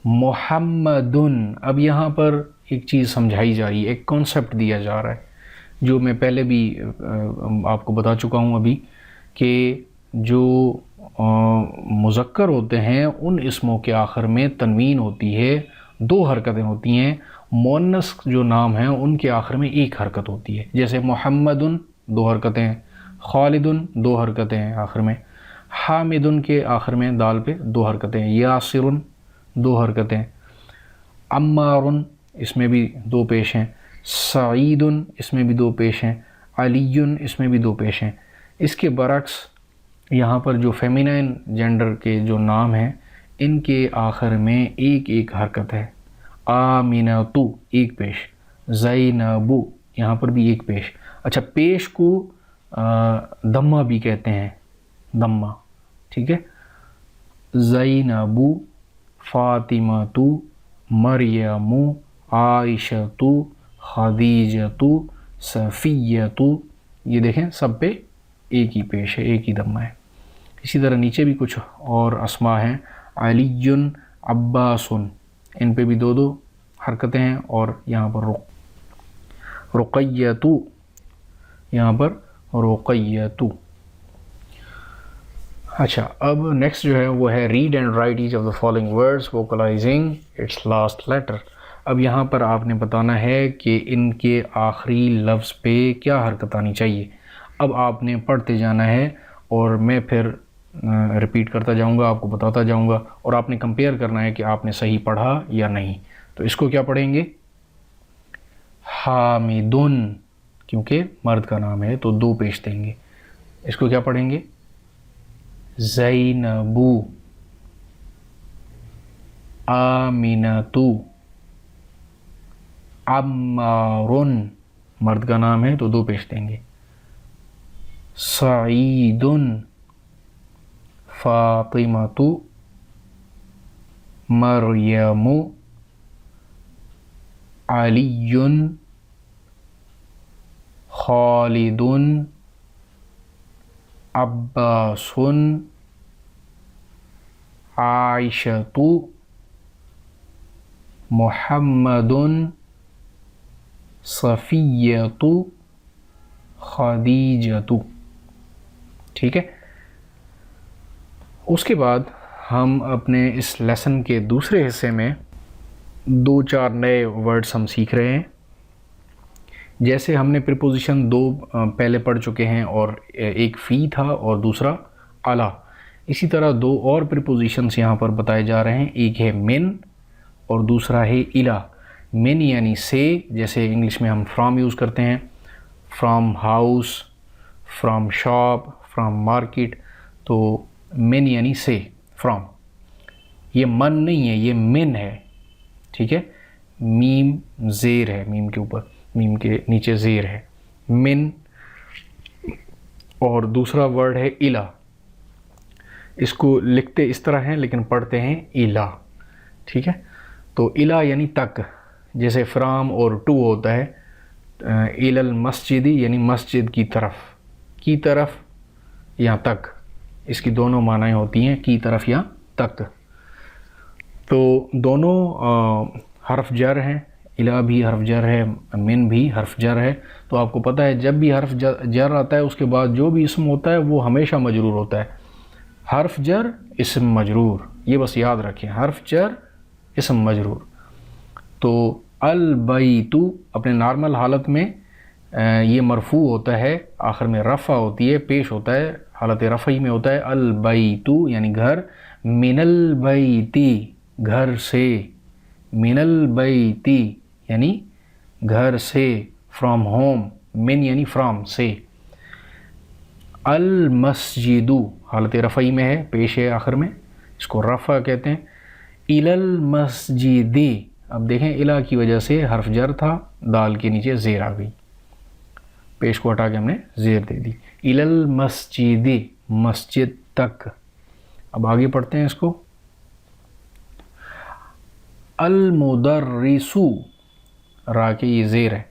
محمدن، اب یہاں پر ایک چیز سمجھائی جا رہی ہے، ایک کانسیپٹ دیا جا رہا ہے جو میں پہلے بھی آپ کو بتا چکا ہوں ابھی، کہ جو مذکر ہوتے ہیں ان اسموں کے آخر میں تنوین ہوتی ہے، 2 حرکتیں ہوتی ہیں، مؤنث جو نام ہیں ان کے آخر میں 1 حرکت ہوتی ہے، جیسے محمدن 2 حرکتیں ہیں، خالدن 2 حرکتیں ہیں آخر میں، حامدن کے آخر میں دال پہ 2 حرکتیں ہیں، یاسرن 2 حرکتیں، عمارن اس میں بھی 2 پیش ہیں، سعیدن اس میں بھی 2 پیش ہیں، علیٌ اس میں بھی 2 پیش ہیں۔ اس کے برعکس یہاں پر جو فیمینائن جینڈر کے جو نام ہیں ان کے آخر میں 1 حرکت ہے، آمینۃ 1 پیش، زینب یہاں پر بھی 1 پیش۔ اچھا، پیش کو دمہ بھی کہتے ہیں، دمہ، ٹھیک ہے۔ زینب، فاطمۃ، مریم، عائشۃ، خدیجۃ، صفیۃ، یہ دیکھیں سب پہ 1 ہی پیش ہے، 1 ہی دمہ ہے۔ اسی طرح نیچے بھی کچھ اور اسماء ہیں، علی، عباس، ان پہ بھی 2 حرکتیں ہیں، اور یہاں پر رقیۃ، یہاں پر رقیۃ۔ اچھا، اب نیکسٹ جو ہے وہ ہے read and write each of the following words vocalizing its last letter. اب یہاں پر آپ نے بتانا ہے کہ ان کے آخری لفظ پہ کیا حرکت آنی چاہیے۔ اب آپ نے پڑھتے جانا ہے اور میں پھر ریپیٹ کرتا جاؤں گا، آپ کو بتاتا جاؤں گا، اور آپ نے کمپیئر کرنا ہے کہ آپ نے صحیح پڑھا یا نہیں۔ تو اس کو کیا پڑھیں گے؟ حامدن، کیونکہ مرد کا نام ہے تو 2 پیش دیں گے۔ اس کو کیا پڑھیں گے؟ زینب، آمینۃ، عمار، مرد کا نام ہے تو 2 پیش دیں گے، سعید، فاطمۃ، مریم، علی، خالد، عباس، عائشۃ، محمد، صفیۃ، خدیجۃ، ٹھیک ہے۔ اس کے بعد ہم اپنے اس لیسن کے دوسرے حصے میں 2-4 نئے ورڈز ہم سیکھ رہے ہیں۔ جیسے ہم نے پریپوزیشن 2 پہلے پڑھ چکے ہیں، اور ایک فی تھا اور دوسرا اعلیٰ، اسی طرح 2 اور پریپوزیشنس یہاں پر بتائے جا رہے ہیں، ایک ہے من اور دوسرا ہے الا۔ من یعنی سے، جیسے انگلش میں ہم فرام یوز کرتے ہیں، from house, from shop, from market, تو من یعنی سے، فرام۔ یہ من نہیں ہے، یہ من ہے، ٹھیک ہے۔ میم زیر ہے، میم کے اوپر، میم کے نیچے زیر ہے، من۔ اور دوسرا ورڈ ہے الا، اس کو لکھتے اس طرح ہیں لیکن پڑھتے ہیں الا، ٹھیک ہے۔ تو الا یعنی تک، جیسے فرام اور ٹو ہوتا ہے، الی المسجد یعنی مسجد کی طرف یا تک، اس کی دونوں معنی ہوتی ہیں، کی طرف یا تک۔ تو دونوں حرف جر ہیں، الا بھی حرف جر ہے، من بھی حرف جر ہے۔ تو آپ کو پتہ ہے جب بھی حرف جر آتا ہے اس کے بعد جو بھی اسم ہوتا ہے وہ ہمیشہ مجرور ہوتا ہے، حرف جر اسم مجرور، یہ بس یاد رکھیں، حرف جر اسم مجرور۔ تو البیت اپنے نارمل حالت میں یہ مرفوع ہوتا ہے، آخر میں رفع ہوتی ہے، پیش ہوتا ہے، حالت رفعی میں ہوتا ہے البیت یعنی گھر، من البیتی گھر سے، من البیتی یعنی گھر سے، فرام ہوم، من یعنی فرام سے۔ المسجد حالت رفعی میں ہے، پیش ہے آخر میں، اس کو رفع کہتے ہیں۔ الی المسجد اب دیکھیں الا کی وجہ سے حرف جر تھا, دال کے نیچے زیر آ گئی, پیش کو ہٹا کے ہم نے زیر دے دی. الی المسجد, مسجد تک. اب آگے پڑھتے ہیں اس کو. المدرسو, را کے یہ زیر ہے,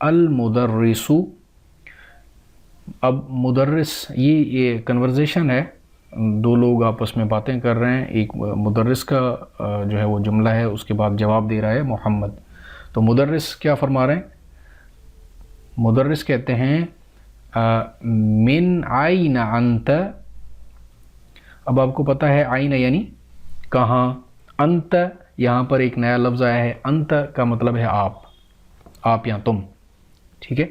المدرسو. اب مدرس یہ کنورزیشن ہے, دو لوگ آپس میں باتیں کر رہے ہیں, ایک مدرس کا جو ہے وہ جملہ ہے, اس کے بعد جواب دے رہا ہے محمد. تو مدرس کیا فرما رہے ہیں؟ مدرس کہتے ہیں من آئین انت. اب آپ کو پتہ ہے آئین یعنی کہاں, انت یہاں پر ایک نیا لفظ آیا ہے, انت کا مطلب ہے آپ, آپ یا تم, ٹھیک ہے.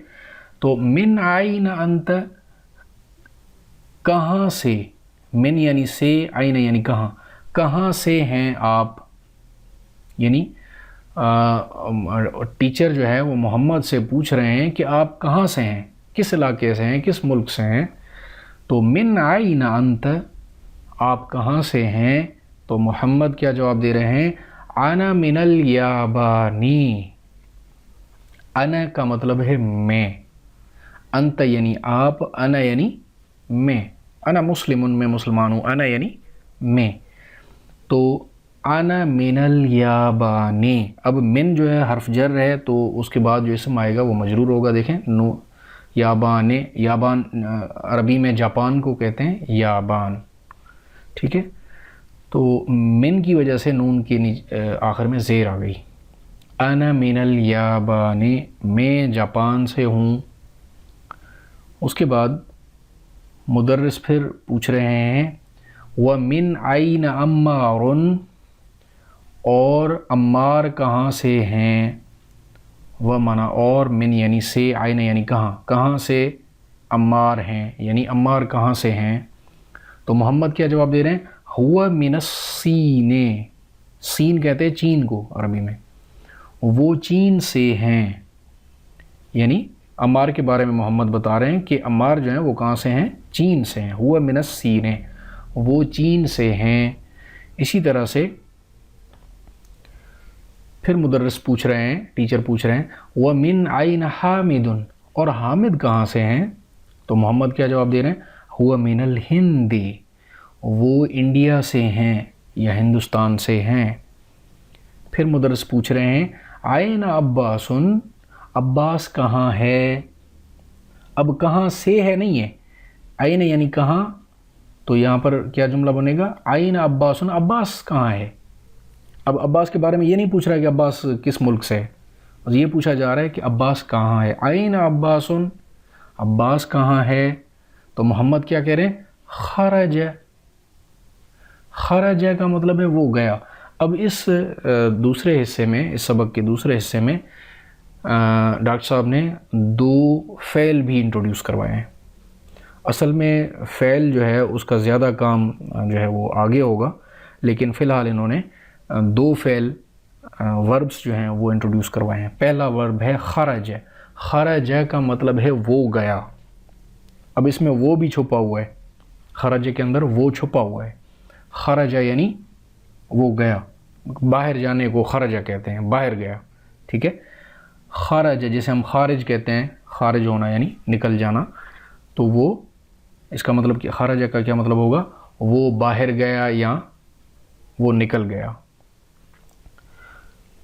تو من آئین انت, کہاں سے, من یعنی سے, آئین یعنی کہاں, کہاں سے ہیں آپ. یعنی ٹیچر جو ہے وہ محمد سے پوچھ رہے ہیں کہ آپ کہاں سے ہیں, کس علاقے سے ہیں, کس ملک سے ہیں. تو من آئین انت, آپ کہاں سے ہیں. تو محمد کیا جواب دے رہے ہیں؟ انا من الیابانی. انا کا مطلب ہے میں, انت یعنی آپ, انا یعنی میں, انا مسلم میں مسلمان ہوں, انا یعنی میں. تو انا من الیابانی. اب من جو ہے حرف جر ہے, تو اس کے بعد جو اسم آئے گا وہ مجرور ہوگا. دیکھیں نو یابان, یابان عربی میں جاپان کو کہتے ہیں یابان, ٹھیک ہے. تو من کی وجہ سے نون کے آخر میں زیر آ گئی. انا من الیابانی, میں جاپان سے ہوں. اس کے بعد مدرس پھر پوچھ رہے ہیں وَمِنْ أَيْنَ عَمَّارٌ, اور عمار کہاں سے ہیں. وہ مانا اور, من یعنی سے, آئین یعنی کہاں, کہاں سے عمار ہیں, یعنی عمار کہاں سے ہیں. تو محمد کیا جواب دے رہے ہیں؟ ہوا من الصین. سین کہتے ہیں چین کو عربی میں, وہ چین سے ہیں. یعنی عمار کے بارے میں محمد بتا رہے ہیں کہ عمار جو ہیں وہ کہاں سے ہیں, چین سے ہیں. ہوا من الصین, وہ چین سے ہیں. اسی طرح سے پھر مدرس پوچھ رہے ہیں, ٹیچر پوچھ رہے ہیں وَمِنْ أَيْنَ حَامِدٌ, اور حامد کہاں سے ہیں. تو محمد کیا جواب دے رہے ہیں؟ ہوا من الہند, وہ انڈیا سے ہیں یا ہندوستان سے ہیں. پھر مدرس پوچھ رہے ہیں آئین عباس, عباس کہاں ہے. اب کہاں سے ہے نہیں ہے, آئین یعنی کہاں. تو یہاں پر کیا جملہ بنے گا؟ آئین عباس, عباس کہاں ہے. اب عباس کے بارے میں یہ نہیں پوچھ رہا ہے کہ عباس کس ملک سے ہے, بس یہ پوچھا جا رہا ہے کہ عباس کہاں ہے. آئین عباس, عباس کہاں ہے. تو محمد کیا کہہ رہے ہیں؟ خرج. خرج کا مطلب ہے وہ گیا. اب اس دوسرے حصے میں, اس سبق کے دوسرے حصے میں ڈاکٹر صاحب نے دو فعل بھی انٹروڈیوس کروائے ہیں. اصل میں فعل جو ہے اس کا زیادہ کام جو ہے وہ آگے ہوگا, لیکن فی الحال انہوں نے دو فعل وربس جو ہیں وہ انٹروڈیوس کروائے ہیں. پہلا ورب ہے خرج. خرج کا مطلب ہے وہ گیا. اب اس میں وہ بھی چھپا ہوا ہے, خرج کے اندر وہ چھپا ہوا ہے. خرج یعنی وہ گیا, باہر جانے کو خرجہ کہتے ہیں, باہر گیا, ٹھیک ہے. خرج جیسے ہم خارج کہتے ہیں, خارج ہونا یعنی نکل جانا, تو وہ اس کا مطلب کہ خرج کا کیا مطلب ہوگا؟ وہ باہر گیا یا وہ نکل گیا.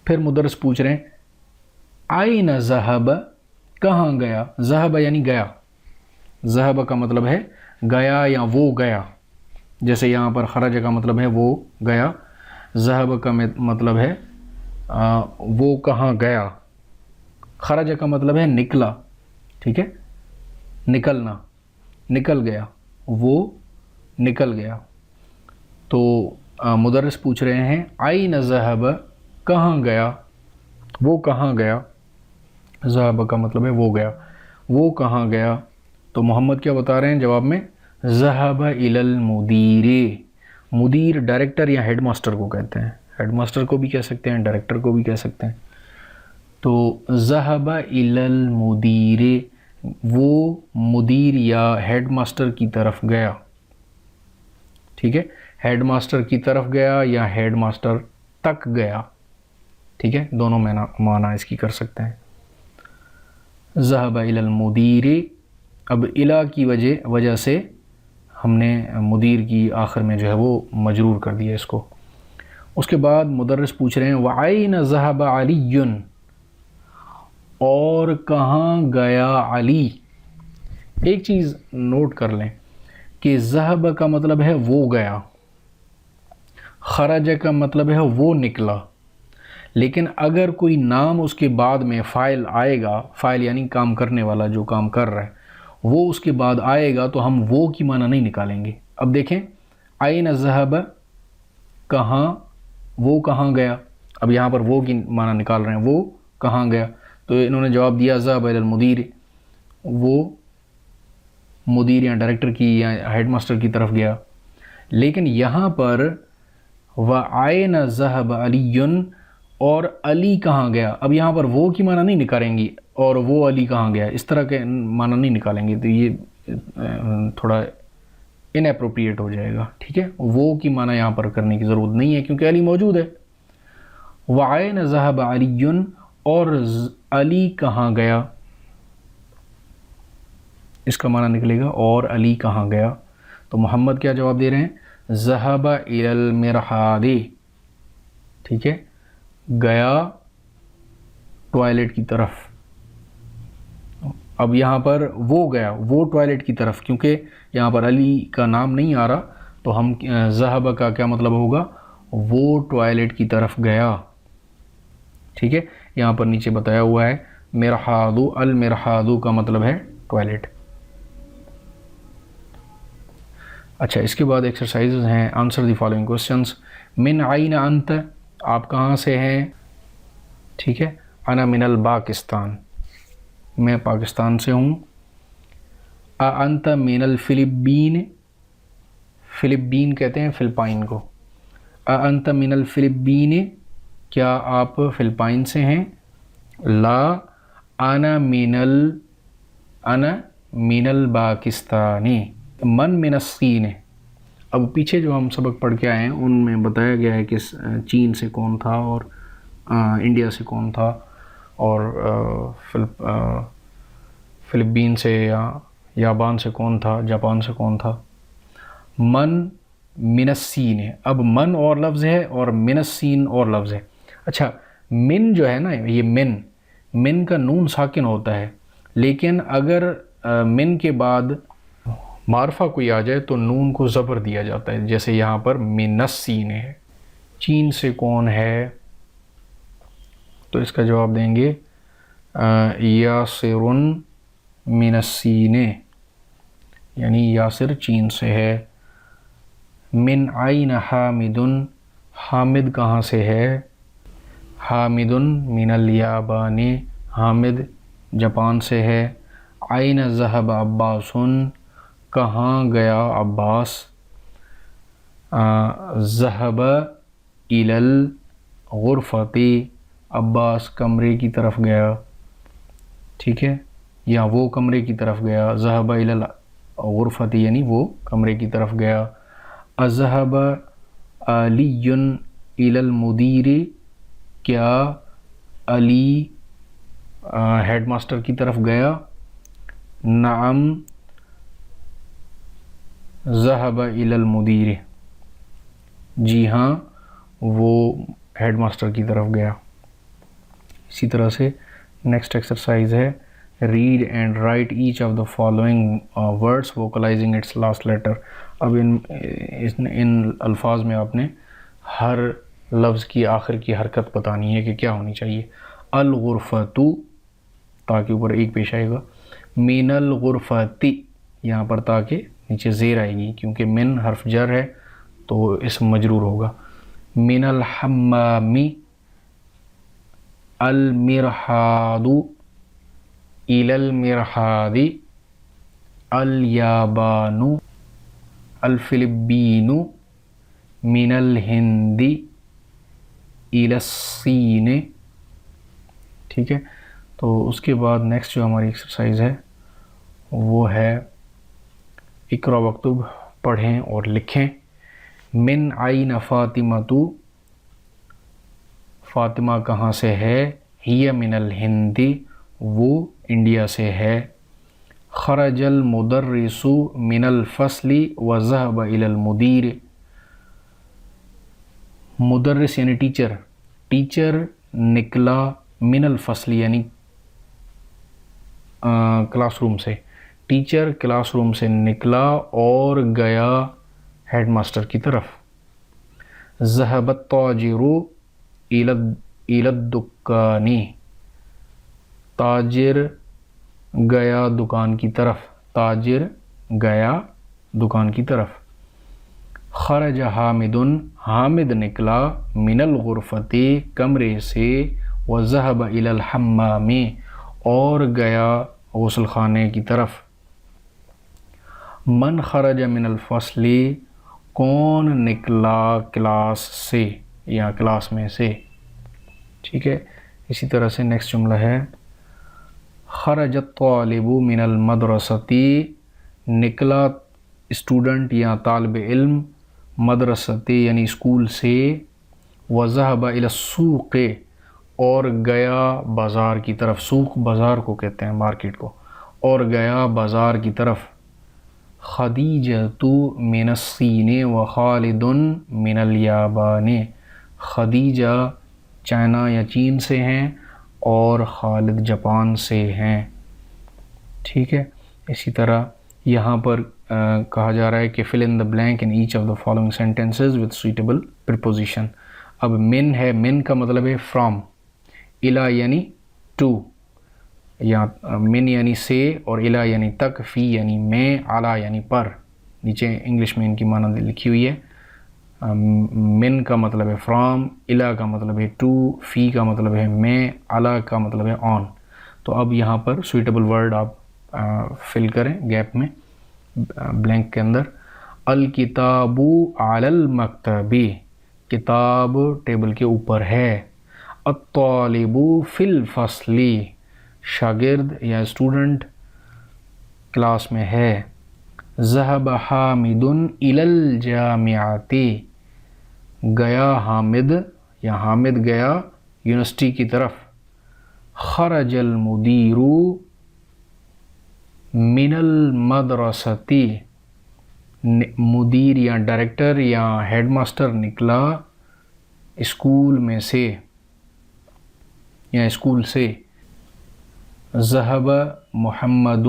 پھر مدرس پوچھ رہے ہیں آئین ذہب, کہاں گیا. ذہب یعنی گیا, ذہب کا مطلب ہے گیا یا وہ گیا. جیسے یہاں پر خرج کا مطلب ہے وہ گیا, ذہب کا مطلب ہے وہ کہاں گیا. خرج کا مطلب ہے نکلا, ٹھیک ہے, نکلنا, نکل گیا, وہ نکل گیا. تو مدرس پوچھ رہے ہیں آئین ذہب, کہاں گیا, وہ کہاں گیا. ذہب کا مطلب ہے وہ گیا, وہ کہاں گیا. تو محمد کیا بتا رہے ہیں جواب میں؟ ذہب الی المدیر. مدیر ڈائریکٹر یا ہیڈ ماسٹر کو کہتے ہیں, ہیڈ ماسٹر کو بھی کہہ سکتے ہیں, ڈائریکٹر کو بھی کہہ سکتے ہیں. تو ذہب الی المدیر, وہ مدیر یا ہیڈ ماسٹر کی طرف گیا, ٹھیک ہے. ہیڈ ماسٹر کی طرف گیا یا ہیڈ ماسٹر تک گیا, ٹھیک ہے، دونوں معنی اس کی کر سکتے ہیں. ذهب الى المدیر، اب الا کی وجہ سے ہم نے مدیر کی آخر میں جو ہے وہ مجرور کر دیا اس کو. اس کے بعد مدرس پوچھ رہے ہیں وَأَيْنَ ذَهَبَ عَلِيٌّ، اور کہاں گیا علی. ایک چیز نوٹ کر لیں کہ ذہب کا مطلب ہے وہ گیا، خرج کا مطلب ہے وہ نکلا، لیکن اگر کوئی نام اس کے بعد میں فاعل آئے گا، فاعل یعنی کام کرنے والا جو کام کر رہا ہے وہ اس کے بعد آئے گا تو ہم وہ کی معنی نہیں نکالیں گے. اب دیکھیں آئین ذہب، کہاں، وہ کہاں گیا. اب یہاں پر وہ کی معنی نکال رہے ہیں، وہ کہاں گیا، تو انہوں نے جواب دیا ذهب الى المدیر، وہ مدیر یا ڈائریکٹر کی یا ہیڈ ماسٹر کی طرف گیا. لیکن یہاں پر وَأَيْنَ ذَهَبَ عَلِيٌّ، اور علی کہاں گیا. اب یہاں پر وہ کی معنی نہیں نکالیں گی اور وہ علی کہاں گیا، اس طرح کے معنی نہیں نکالیں گے، تو یہ تھوڑا ان اپروپریٹ ہو جائے گا. ٹھیک ہے، وہ کی معنی یہاں پر کرنے کی ضرورت نہیں ہے کیونکہ علی موجود ہے. وَأَيْنَ ذَهَبَ عَلِيٌّ، اور علی کہاں گیا، اس کا معنی نکلے گا اور علی کہاں گیا. تو محمد کیا جواب دے رہے ہیں ذہب الی المرحاض، ٹھیک ہے، گیا ٹوائلٹ کی طرف. اب یہاں پر وہ گیا، وہ ٹوائلٹ کی طرف، کیونکہ یہاں پر علی کا نام نہیں آ رہا تو ہم ذہب کا کیا مطلب ہوگا، وہ ٹوائلٹ کی طرف گیا. ٹھیک ہے، یہاں پر نیچے بتایا ہوا ہے مرحاض، المرحاض کا مطلب ہے ٹوائلٹ. اچھا، اس کے بعد ایکسرسائزز ہیں. Answer the following questions. من عین انت، آپ کہاں سے ہیں. ٹھیک ہے، انا من الپاکستان، میں پاکستان سے ہوں. انت من الفلپین، فلپین کہتے ہیں فلپائن کو. انت من الفلپین، کیا آپ فلپائن سے ہیں. لا، انا من الپاکستانی. من من الصین. اب پیچھے جو ہم سبق پڑھ کے آئے ہیں ان میں بتایا گیا ہے کہ چین سے کون تھا اور انڈیا سے کون تھا اور فلپین سے یا یابان سے کون تھا، جاپان سے کون تھا. من من الصین ہے. اب من اور لفظ ہے اور من الصین اور لفظ ہے. اچھا، من جو ہے نا، یہ من کا نون ساکن ہوتا ہے، لیکن اگر من کے بعد معرفہ کوئی آ جائے تو نون کو زبر دیا جاتا ہے، جیسے یہاں پر من الصین ہے. چین سے کون ہے، تو اس کا جواب دیں گے یاسر من الصین، یعنی یاسر چین سے ہے. من عین حامد، حامد کہاں سے ہے. حامد من الیابان، حامد جاپان سے ہے. عین ذهب عباس، کہاں گیا عباس. ذهب الی الغرفۃ، عباس کمرے کی طرف گیا. ٹھیک ہے، یا وہ کمرے کی طرف گیا. ذهب الی الغرفۃ یعنی وہ کمرے کی طرف گیا. اذهب علی الی المدیر، کیا علی ہیڈ ماسٹر کی طرف گیا. نعم ذهب الی المدیر، جی ہاں وہ ہیڈ ماسٹر کی طرف گیا. اسی طرح سے نیکسٹ ایکسرسائز ہے read and write each of the following words vocalizing its last letter. اب ان الفاظ میں آپ نے ہر لفظ کی آخر کی حرکت بتانی ہے کہ کیا ہونی چاہیے. الغرفۃ، تاکہ اوپر ایک پیش آئے گا. من الغرفۃ، یہاں پر تاکہ نیچے زیر آئے گی کیونکہ من حرف جر ہے تو اسم مجرور ہوگا. من الحمام، المرحاض الی المرحاض، الیابان، الفلپین، من الہند الی الصین. ٹھیک ہے، تو اس کے بعد نیکسٹ جو ہماری ایکسرسائز ہے وہ ہے اقرا وکتب، پڑھیں اور لکھیں. من عین فاطمۃ، فاطمہ کہاں سے ہے؟ ہی من الہند، وہ انڈیا سے ہے۔ خرج المدرس من الفصل وذهب الى المدیر، مدرس یعنی ٹیچر، ٹیچر نکلا من الفصل یعنی کلاس روم سے، ٹیچر کلاس روم سے نکلا اور گیا ہیڈ ماسٹر کی طرف۔ ذهب التاجر الى الدکان، تاجر گیا دکان کی طرف، تاجر گیا دکان کی طرف۔ خرج حامد، حامد نکلا من الغرفۃ کمرے سے، وذهب الى الحمام اور گیا غسل خانے کی طرف۔ من خرج من الفصل، کون نکلا کلاس سے یا کلاس میں سے، ٹھیک ہے۔ اسی طرح سے نیکسٹ جملہ ہے خرج الطالب من المدرسۃ، نکلا اسٹوڈنٹ یا طالب علم مدرسۃ یعنی اسکول سے، وذهب الى السوق اور گیا بازار کی طرف، سوق بازار کو کہتے ہیں، مارکیٹ کو، اور گیا بازار کی طرف۔ خدیجۃ من الصین وخالد من الیابان، خدیجہ چائنا یا چین سے ہیں اور خالد جاپان سے ہیں، ٹھیک ہے۔ اسی طرح یہاں پر کہا جا رہا ہے کہ fill in the blank in each of the following sentences with suitable preposition۔ اب من ہے، من کا مطلب ہے from، الا یعنی to، یا من یعنی سے اور الا یعنی تک، فی یعنی میں، اعلیٰ یعنی پر، نیچے انگلش میں ان کی معنی لکھی ہوئی ہے۔ من کا مطلب ہے فرام، الا کا مطلب ہے ٹو، فی کا مطلب ہے میں، اعلیٰ کا مطلب ہے آن۔ تو اب یہاں پر سویٹیبل ورڈ آپ فل کریں گیپ میں، بلینک کے اندر۔ الکتاب علی المکتب، کتاب ٹیبل کے اوپر ہے۔ الطالب فی الفصل، شاگرد یا اسٹوڈنٹ کلاس میں ہے۔ ذهب حامد الی الجامعۃ، گیا حامد یا حامد گیا یونیورسٹی کی طرف۔ خرج المدیر من المدرسۃ، مدیر یا ڈائریکٹر یا ہیڈ ماسٹر نکلا اسکول میں سے یا اسکول سے۔ ذهب محمد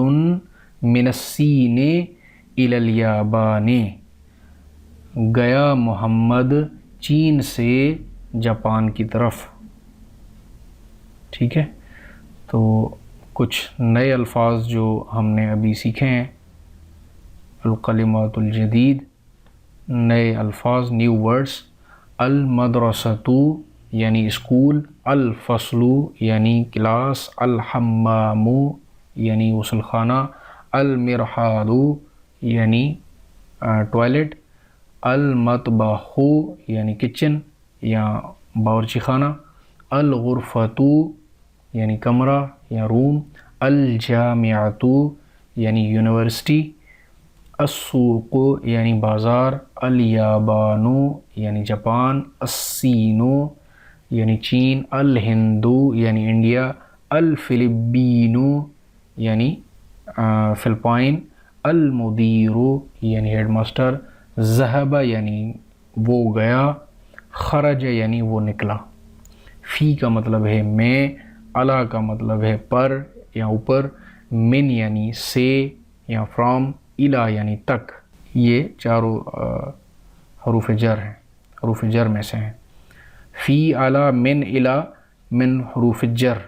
من الصین الی الیابان، گیا محمد چین سے جاپان کی طرف، ٹھیک ہے۔ تو کچھ نئے الفاظ جو ہم نے ابھی سیکھے ہیں، الکلمات الجدید، نئے الفاظ، نیو ورڈز۔ المدرسۃ یعنی اسکول، الفصل یعنی کلاس، الحمام یعنی غسل خانہ، المرحاض یعنی ٹوائلٹ، المطبخ یعنی کچن یا باورچی خانہ، الغرفۃ یعنی کمرہ یا روم، الجامعۃ یعنی یونیورسٹی، السوق یعنی بازار، الیابان یعنی جاپان، الصین یعنی چین، الہند یعنی انڈیا، الفلپین یعنی فلپائن، المدیر یعنی ہیڈ ماسٹر، ذہب یعنی وہ گیا، خرج یعنی وہ نکلا۔ فی کا مطلب ہے میں، علی کا مطلب ہے پر یا اوپر، من یعنی سے یا فرام، الی یعنی تک۔ یہ چاروں حروف جر ہیں، حروف جر میں سے ہیں۔ فی، علی، من، الی من حروف جر۔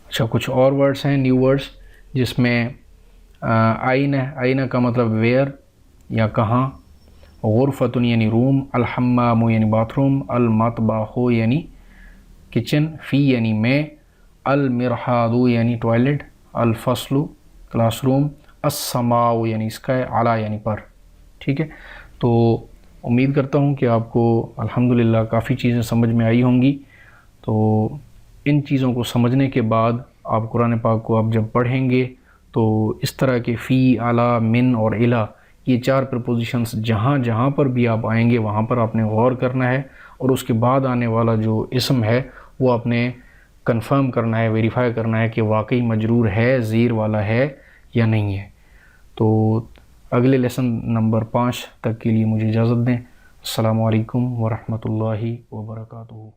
اچھا، کچھ اور ورڈز ہیں، نیو ورڈز، جس میں آئین ہے، آئین کا مطلب ویئر یا کہاں، غرفتن یعنی روم، الحمام یعنی باتھ روم، المطبخ یعنی کچن، فی یعنی میں، المرحاض یعنی ٹوائلٹ، الفصل کلاس روم، السماء یعنی اسکائی، اعلیٰ یعنی پر، ٹھیک ہے۔ تو امید کرتا ہوں کہ آپ کو الحمدللہ کافی چیزیں سمجھ میں آئی ہوں گی۔ تو ان چیزوں کو سمجھنے کے بعد آپ قرآن پاک کو آپ جب پڑھیں گے تو اس طرح کے فی، اعلیٰ، من اور الی یہ 4 پریپوزیشنز جہاں جہاں پر بھی آپ آئیں گے وہاں پر آپ نے غور کرنا ہے، اور اس کے بعد آنے والا جو اسم ہے وہ آپ نے کنفرم کرنا ہے، ویریفائی کرنا ہے کہ واقعی مجرور ہے، زیر والا ہے یا نہیں ہے۔ تو اگلے لیسن نمبر 5 تک کے لیے مجھے اجازت دیں۔ السلام علیکم ورحمۃ اللہ وبرکاتہ۔